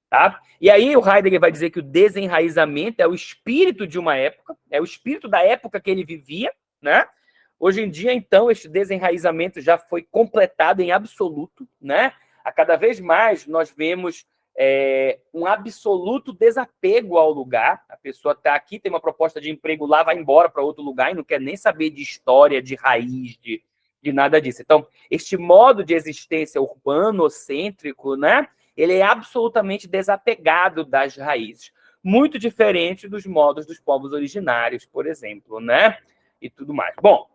Tá? E aí o Heidegger vai dizer que o desenraizamento é o espírito de uma época, é o espírito da época que ele vivia, né? Hoje em dia, então, este desenraizamento já foi completado em absoluto, né? A cada vez mais nós vemos um absoluto desapego ao lugar. A pessoa está aqui, tem uma proposta de emprego lá, vai embora para outro lugar e não quer nem saber de história, de raiz, de nada disso. Então, este modo de existência urbanocêntrico, né? Ele é absolutamente desapegado das raízes. Muito diferente dos modos dos povos originários, por exemplo, né? E tudo mais. Bom,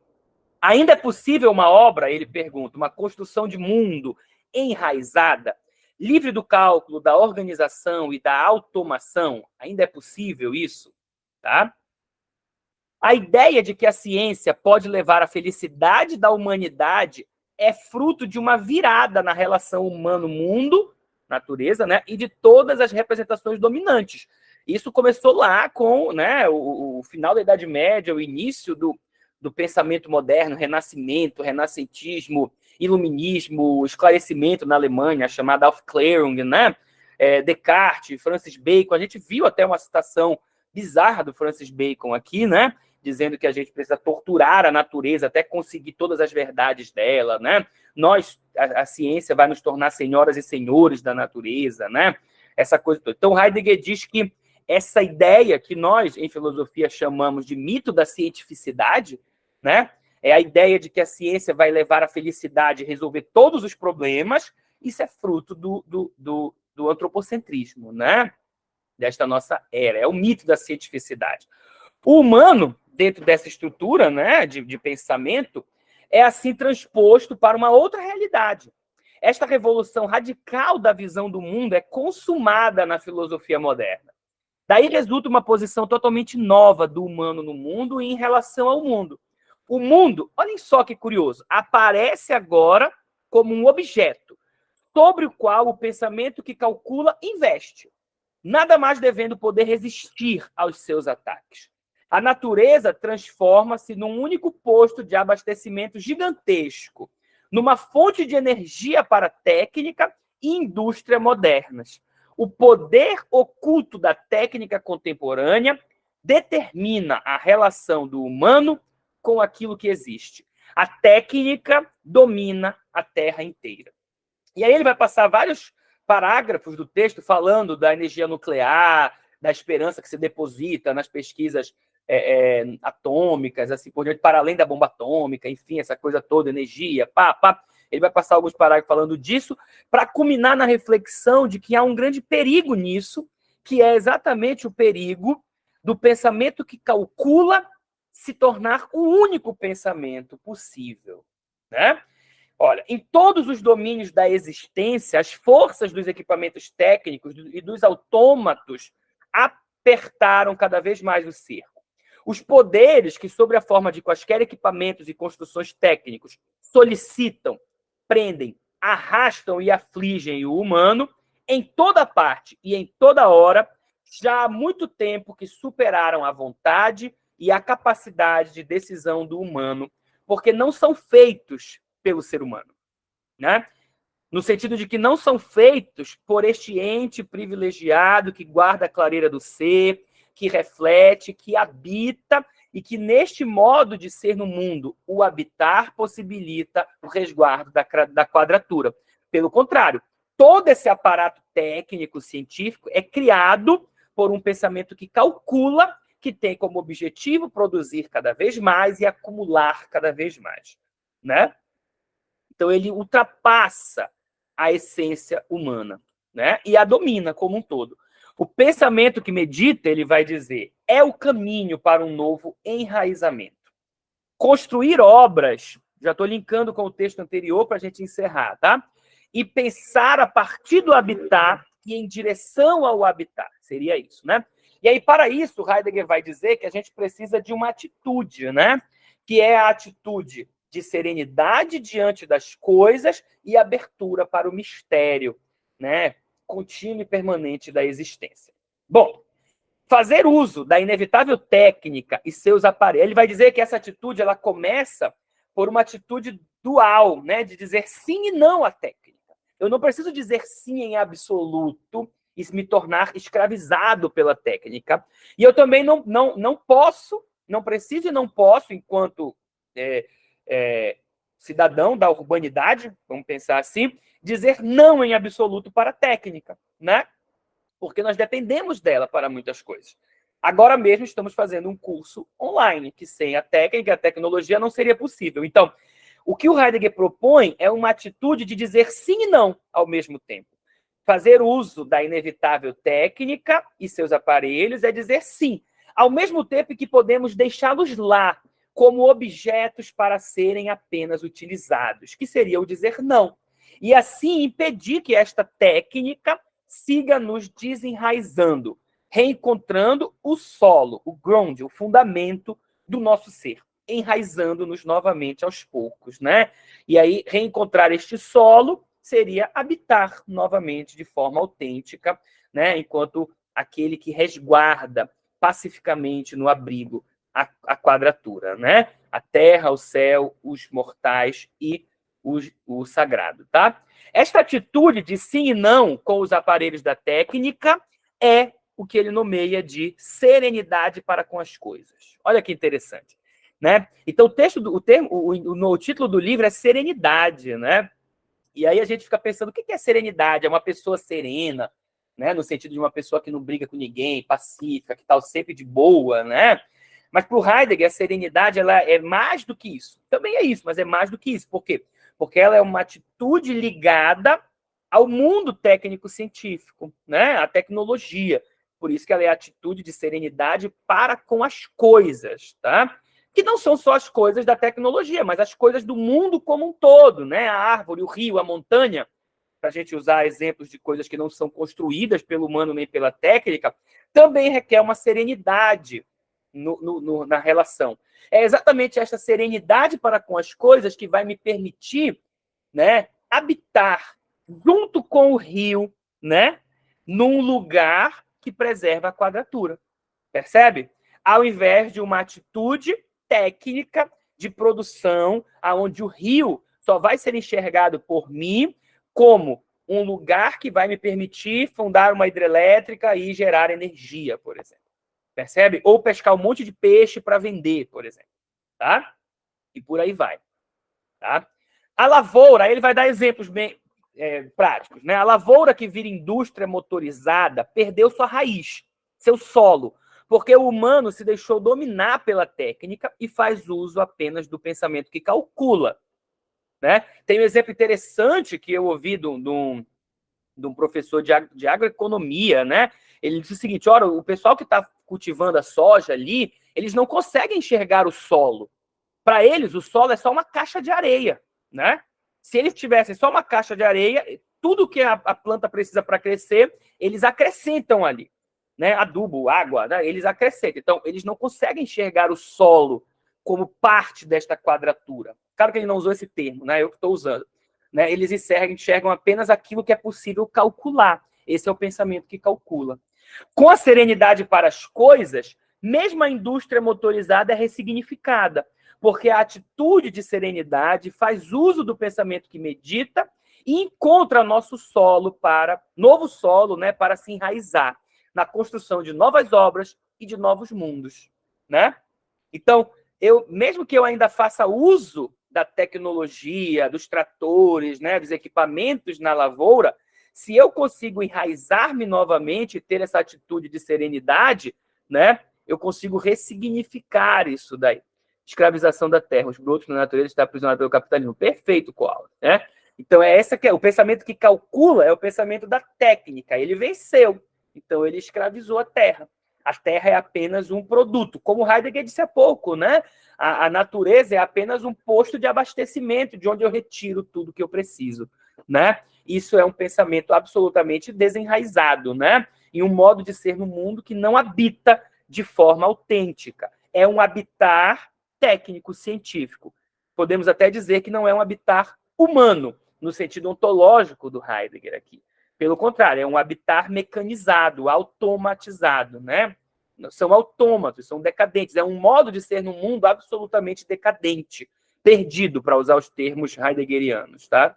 ainda é possível uma obra, ele pergunta, uma construção de mundo enraizada, livre do cálculo, da organização e da automação? Ainda é possível isso? Tá? A ideia de que a ciência pode levar à felicidade da humanidade é fruto de uma virada na relação humano-mundo, natureza, né, e de todas as representações dominantes. Isso começou lá com, né, o final da Idade Média, o início do pensamento moderno, renascimento, renascentismo, iluminismo, esclarecimento na Alemanha, a chamada Aufklärung, né? Descartes, Francis Bacon. A gente viu até uma citação bizarra do Francis Bacon aqui, né? Dizendo que a gente precisa torturar a natureza até conseguir todas as verdades dela, né? A ciência vai nos tornar senhoras e senhores da natureza, né? Essa coisa toda. Então, Heidegger diz que essa ideia que nós, em filosofia, chamamos de mito da cientificidade, né? É a ideia de que a ciência vai levar à felicidade e resolver todos os problemas. Isso é fruto do antropocentrismo, né? Desta nossa era. É o mito da cientificidade. O humano, dentro dessa estrutura, né, de pensamento, é assim transposto para uma outra realidade. Esta revolução radical da visão do mundo é consumada na filosofia moderna. Daí resulta uma posição totalmente nova do humano no mundo e em relação ao mundo. O mundo, olhem só que curioso, aparece agora como um objeto sobre o qual o pensamento que calcula investe, nada mais devendo poder resistir aos seus ataques. A natureza transforma-se num único posto de abastecimento gigantesco, numa fonte de energia para técnica e indústria modernas. O poder oculto da técnica contemporânea determina a relação do humano com aquilo que existe. A técnica domina a Terra inteira. E aí ele vai passar vários parágrafos do texto falando da energia nuclear, da esperança que se deposita nas pesquisas atômicas, assim por diante, para além da bomba atômica, enfim, essa coisa toda, energia, ele vai passar alguns parágrafos falando disso, para culminar na reflexão de que há um grande perigo nisso, que é exatamente o perigo do pensamento que calcula se tornar o único pensamento possível, né? Olha, em todos os domínios da existência, as forças dos equipamentos técnicos e dos autômatos apertaram cada vez mais o cerco. Os poderes que, sob a forma de quaisquer equipamentos e construções técnicos, solicitam, prendem, arrastam e afligem o humano, em toda parte e em toda hora, já há muito tempo que superaram a vontade e a capacidade de decisão do humano, porque não são feitos pelo ser humano, né? No sentido de que não são feitos por este ente privilegiado que guarda a clareira do ser, que reflete, que habita e que, neste modo de ser no mundo, o habitar possibilita o resguardo da quadratura. Pelo contrário, todo esse aparato técnico, científico, é criado por um pensamento que calcula, que tem como objetivo produzir cada vez mais e acumular cada vez mais, né? Então, ele ultrapassa a essência humana, né? E a domina como um todo. O pensamento que medita, ele vai dizer, é o caminho para um novo enraizamento. Construir obras, já estou linkando com o texto anterior para a gente encerrar, tá? E pensar a partir do habitat e em direção ao habitat, seria isso, né? E aí, para isso, Heidegger vai dizer que a gente precisa de uma atitude, né? Que é a atitude de serenidade diante das coisas e abertura para o mistério, né, contínuo e permanente da existência. Bom, fazer uso da inevitável técnica e seus aparelhos. Ele vai dizer que essa atitude ela começa por uma atitude dual, né, de dizer sim e não à técnica. Eu não preciso dizer sim em absoluto e me tornar escravizado pela técnica. E eu também não posso, não preciso e não posso, enquanto cidadão da urbanidade, vamos pensar assim, dizer não em absoluto para a técnica, né? Porque nós dependemos dela para muitas coisas. Agora mesmo estamos fazendo um curso online, que sem a técnica, a tecnologia não seria possível. Então, o que o Heidegger propõe é uma atitude de dizer sim e não ao mesmo tempo. Fazer uso da inevitável técnica e seus aparelhos é dizer sim, ao mesmo tempo que podemos deixá-los lá, como objetos para serem apenas utilizados, que seria o dizer não. E assim impedir que esta técnica siga nos desenraizando, reencontrando o solo, o ground, o fundamento do nosso ser, enraizando-nos novamente aos poucos, né? E aí reencontrar este solo seria habitar novamente de forma autêntica, né? Enquanto aquele que resguarda pacificamente no abrigo a quadratura, né? A terra, o céu, os mortais e o sagrado, tá? Esta atitude de sim e não com os aparelhos da técnica é o que ele nomeia de serenidade para com as coisas. Olha que interessante, né? Então o título do livro é serenidade, né? E aí a gente fica pensando, o que é serenidade? É uma pessoa serena, né? No sentido de uma pessoa que não briga com ninguém, pacífica, que está sempre de boa, né? Mas para o Heidegger, a serenidade ela é mais do que isso. Também é isso, mas é mais do que isso. Por quê? Porque ela é uma atitude ligada ao mundo técnico-científico, né? À tecnologia. Por isso que ela é a atitude de serenidade para com as coisas, tá? Que não são só as coisas da tecnologia, mas as coisas do mundo como um todo, né? A árvore, o rio, a montanha, para a gente usar exemplos de coisas que não são construídas pelo humano nem pela técnica, também requer uma serenidade na relação. É exatamente esta serenidade para com as coisas que vai me permitir, né, habitar junto com o rio, né, num lugar que preserva a quadratura. Percebe? Ao invés de uma atitude técnica de produção, aonde o rio só vai ser enxergado por mim como um lugar que vai me permitir fundar uma hidrelétrica e gerar energia, por exemplo. Percebe? Ou pescar um monte de peixe para vender, por exemplo. Tá? E por aí vai. Tá? A lavoura, aí ele vai dar exemplos bem práticos. Né? A lavoura que vira indústria motorizada perdeu sua raiz, seu solo, Porque o humano se deixou dominar pela técnica e faz uso apenas do pensamento que calcula. Né? Tem um exemplo interessante que eu ouvi de um professor de agroeconomia, né? Ele disse o seguinte: olha, o pessoal que está cultivando a soja ali, eles não conseguem enxergar o solo. Para eles, o solo é só uma caixa de areia, né? Se eles tivessem só uma caixa de areia, tudo que a planta precisa para crescer, eles acrescentam ali, né? Adubo, água, né? Eles acrescentam. Então, eles não conseguem enxergar o solo como parte desta quadratura. Claro que ele não usou esse termo, né? Eu que estou usando. Né? Eles enxergam apenas aquilo que é possível calcular. Esse é o pensamento que calcula. Com a serenidade para as coisas, mesmo a indústria motorizada é ressignificada, porque a atitude de serenidade faz uso do pensamento que medita e encontra novo solo, né, para se enraizar na construção de novas obras e de novos mundos, né? Então, mesmo que eu ainda faça uso da tecnologia, dos tratores, né, dos equipamentos na lavoura, se eu consigo enraizar-me novamente, ter essa atitude de serenidade, né, eu consigo ressignificar isso daí. Escravização da terra, os brotos na natureza está aprisionado pelo capitalismo. Perfeito, Koala, né? Então, essa que é o pensamento que calcula, é o pensamento da técnica. Ele venceu, então ele escravizou a terra. A terra é apenas um produto, como Heidegger disse há pouco, né? A natureza é apenas um posto de abastecimento, de onde eu retiro tudo que eu preciso, né? Isso é um pensamento absolutamente desenraizado, né? E um modo de ser no mundo que não habita de forma autêntica. É um habitar técnico-científico. Podemos até dizer que não é um habitar humano, no sentido ontológico do Heidegger aqui. Pelo contrário, é um habitar mecanizado, automatizado, né? São autômatos, são decadentes. É um modo de ser no mundo absolutamente decadente, perdido, para usar os termos heideggerianos, tá?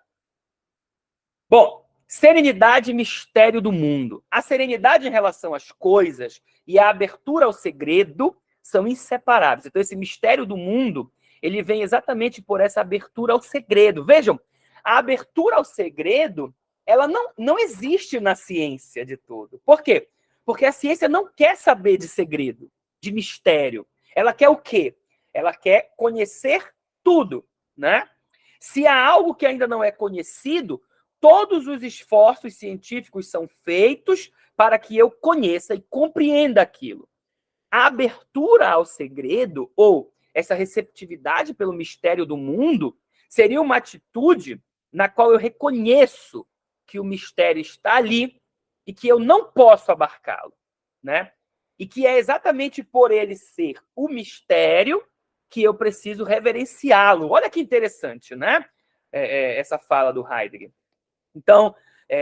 Bom, serenidade e mistério do mundo. A serenidade em relação às coisas e a abertura ao segredo são inseparáveis. Então, esse mistério do mundo, ele vem exatamente por essa abertura ao segredo. Vejam, a abertura ao segredo, ela não existe na ciência de todo. Por quê? Porque a ciência não quer saber de segredo, de mistério. Ela quer o quê? Ela quer conhecer tudo, né? Se há algo que ainda não é conhecido, todos os esforços científicos são feitos para que eu conheça e compreenda aquilo. A abertura ao segredo, ou essa receptividade pelo mistério do mundo, seria uma atitude na qual eu reconheço que o mistério está ali e que eu não posso abarcá-lo, né? E que é exatamente por ele ser o mistério que eu preciso reverenciá-lo. Olha que interessante, né? Essa fala do Heidegger. Então,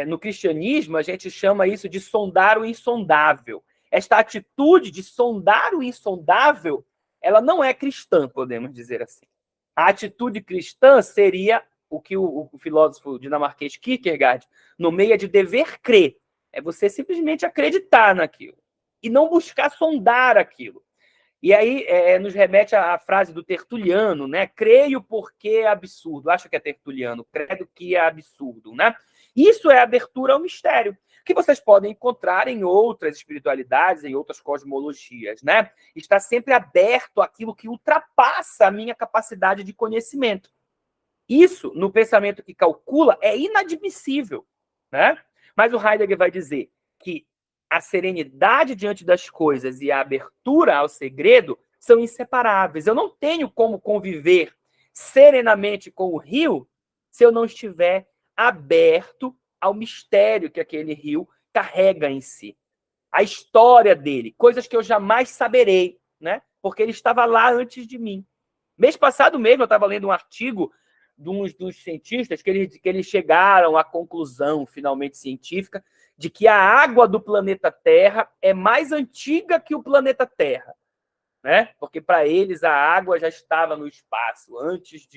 no cristianismo, a gente chama isso de sondar o insondável. Esta atitude de sondar o insondável, ela não é cristã, podemos dizer assim. A atitude cristã seria o que o filósofo dinamarquês Kierkegaard nomeia de dever crer. É você simplesmente acreditar naquilo e não buscar sondar aquilo. E aí nos remete à frase do Tertuliano, né? Creio porque é absurdo. Acho que é Tertuliano. Credo que é absurdo, né? Isso é abertura ao mistério, que vocês podem encontrar em outras espiritualidades, em outras cosmologias, né? Está sempre aberto àquilo que ultrapassa a minha capacidade de conhecimento. Isso, no pensamento que calcula, é inadmissível, né? Mas o Heidegger vai dizer que a serenidade diante das coisas e a abertura ao segredo são inseparáveis. Eu não tenho como conviver serenamente com o rio se eu não estiver aberto ao mistério que aquele rio carrega em si. A história dele, coisas que eu jamais saberei, né? Porque ele estava lá antes de mim. Mês passado mesmo eu estava lendo um artigo dos cientistas que eles chegaram à conclusão finalmente científica de que a água do planeta Terra é mais antiga que o planeta Terra, né? Porque para eles a água já estava no espaço antes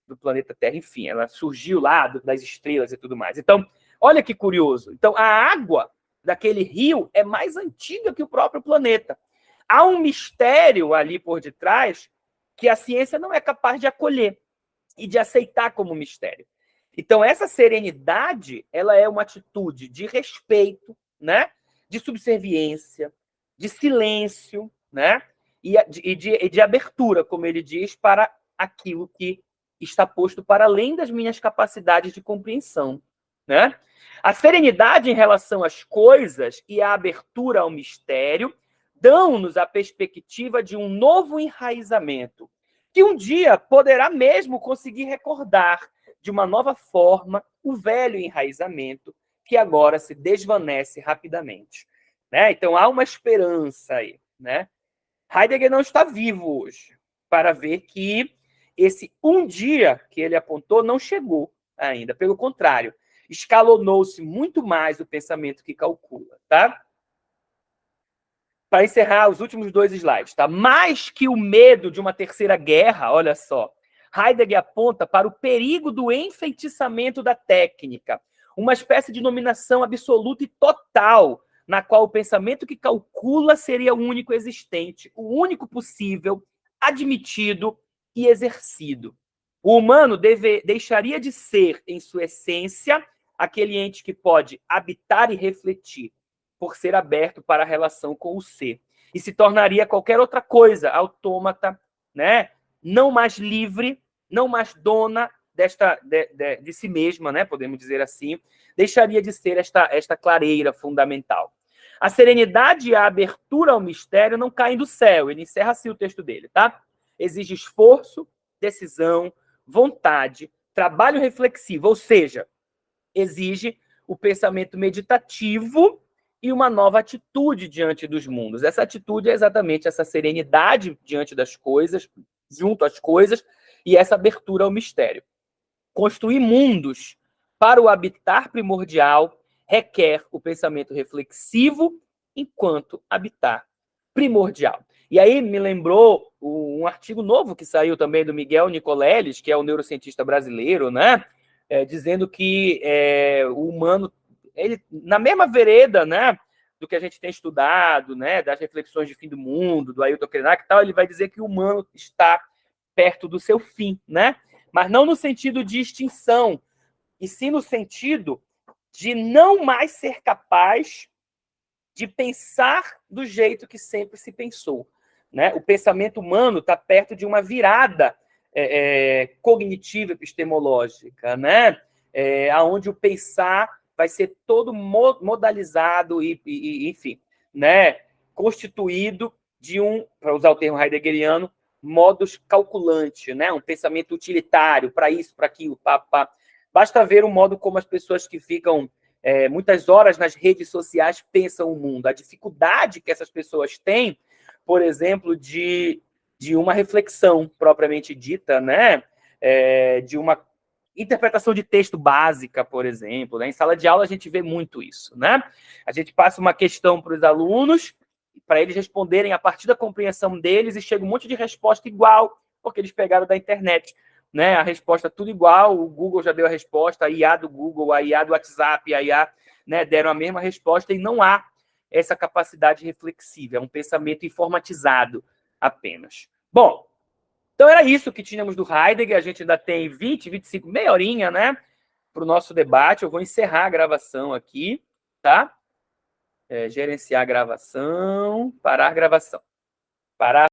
do planeta Terra. Enfim, ela surgiu lá das estrelas e tudo mais. Então, olha que curioso. Então, a água daquele rio é mais antiga que o próprio planeta. Há um mistério ali por detrás que a ciência não é capaz de acolher e de aceitar como mistério. Então, essa serenidade, ela é uma atitude de respeito, né? De subserviência, de silêncio, né? E de abertura, como ele diz, para aquilo que está posto para além das minhas capacidades de compreensão, né? A serenidade em relação às coisas e a abertura ao mistério dão-nos a perspectiva de um novo enraizamento, que um dia poderá mesmo conseguir recordar de uma nova forma o velho enraizamento que agora se desvanece rapidamente, né? Então há uma esperança aí, né? Heidegger não está vivo hoje para ver que esse um dia que ele apontou não chegou ainda. Pelo contrário, escalonou-se muito mais o pensamento que calcula, tá? Para encerrar, os últimos 2 slides, tá? Mais que o medo de uma terceira guerra, olha só, Heidegger aponta para o perigo do enfeitiçamento da técnica, uma espécie de dominação absoluta e total, na qual o pensamento que calcula seria o único existente, o único possível, admitido e exercido. O humano deixaria de ser, em sua essência, aquele ente que pode habitar e refletir, por ser aberto para a relação com o ser. E se tornaria qualquer outra coisa, autômata, né? Não mais livre, não mais dona de si mesma, né? Podemos dizer assim, deixaria de ser esta clareira fundamental. A serenidade e a abertura ao mistério não caem do céu. Ele encerra assim o texto dele, tá? Exige esforço, decisão, vontade, trabalho reflexivo, ou seja, exige o pensamento meditativo e uma nova atitude diante dos mundos. Essa atitude é exatamente essa serenidade diante das coisas, junto às coisas, e essa abertura ao mistério. Construir mundos para o habitar primordial requer o pensamento reflexivo enquanto habitar primordial. E aí me lembrou um artigo novo que saiu também do Miguel Nicoleles, que é um neurocientista brasileiro, né? Dizendo que o humano, ele, na mesma vereda, né, do que a gente tem estudado, né, das reflexões de fim do mundo, do Ailton Krenak e tal, ele vai dizer que o humano está perto do seu fim, né? Mas não no sentido de extinção, e sim no sentido de não mais ser capaz de pensar do jeito que sempre se pensou, né? O pensamento humano está perto de uma virada cognitiva epistemológica, né? Aonde o pensar vai ser todo modalizado e enfim, né? Constituído de para usar o termo heideggeriano, modus calculante, né? Um pensamento utilitário para isso, para aquilo, pá. Basta ver o modo como as pessoas que ficam muitas horas nas redes sociais pensam o mundo, a dificuldade que essas pessoas têm, por exemplo, de uma reflexão propriamente dita, né? De uma interpretação de texto básica, por exemplo, né? Em sala de aula a gente vê muito isso, né? A gente passa uma questão para os alunos, para eles responderem a partir da compreensão deles, e chega um monte de resposta igual, porque eles pegaram da internet, né? A resposta tudo igual, o Google já deu a resposta, a IA do Google, a IA do WhatsApp, a IA, né, deram a mesma resposta, e não há essa capacidade reflexiva, é um pensamento informatizado apenas. Bom, então era isso que tínhamos do Heidegger, a gente ainda tem 20, 25, meia horinha, né, para o nosso debate. Eu vou encerrar a gravação aqui, tá? Gerenciar a gravação, parar a gravação. Parar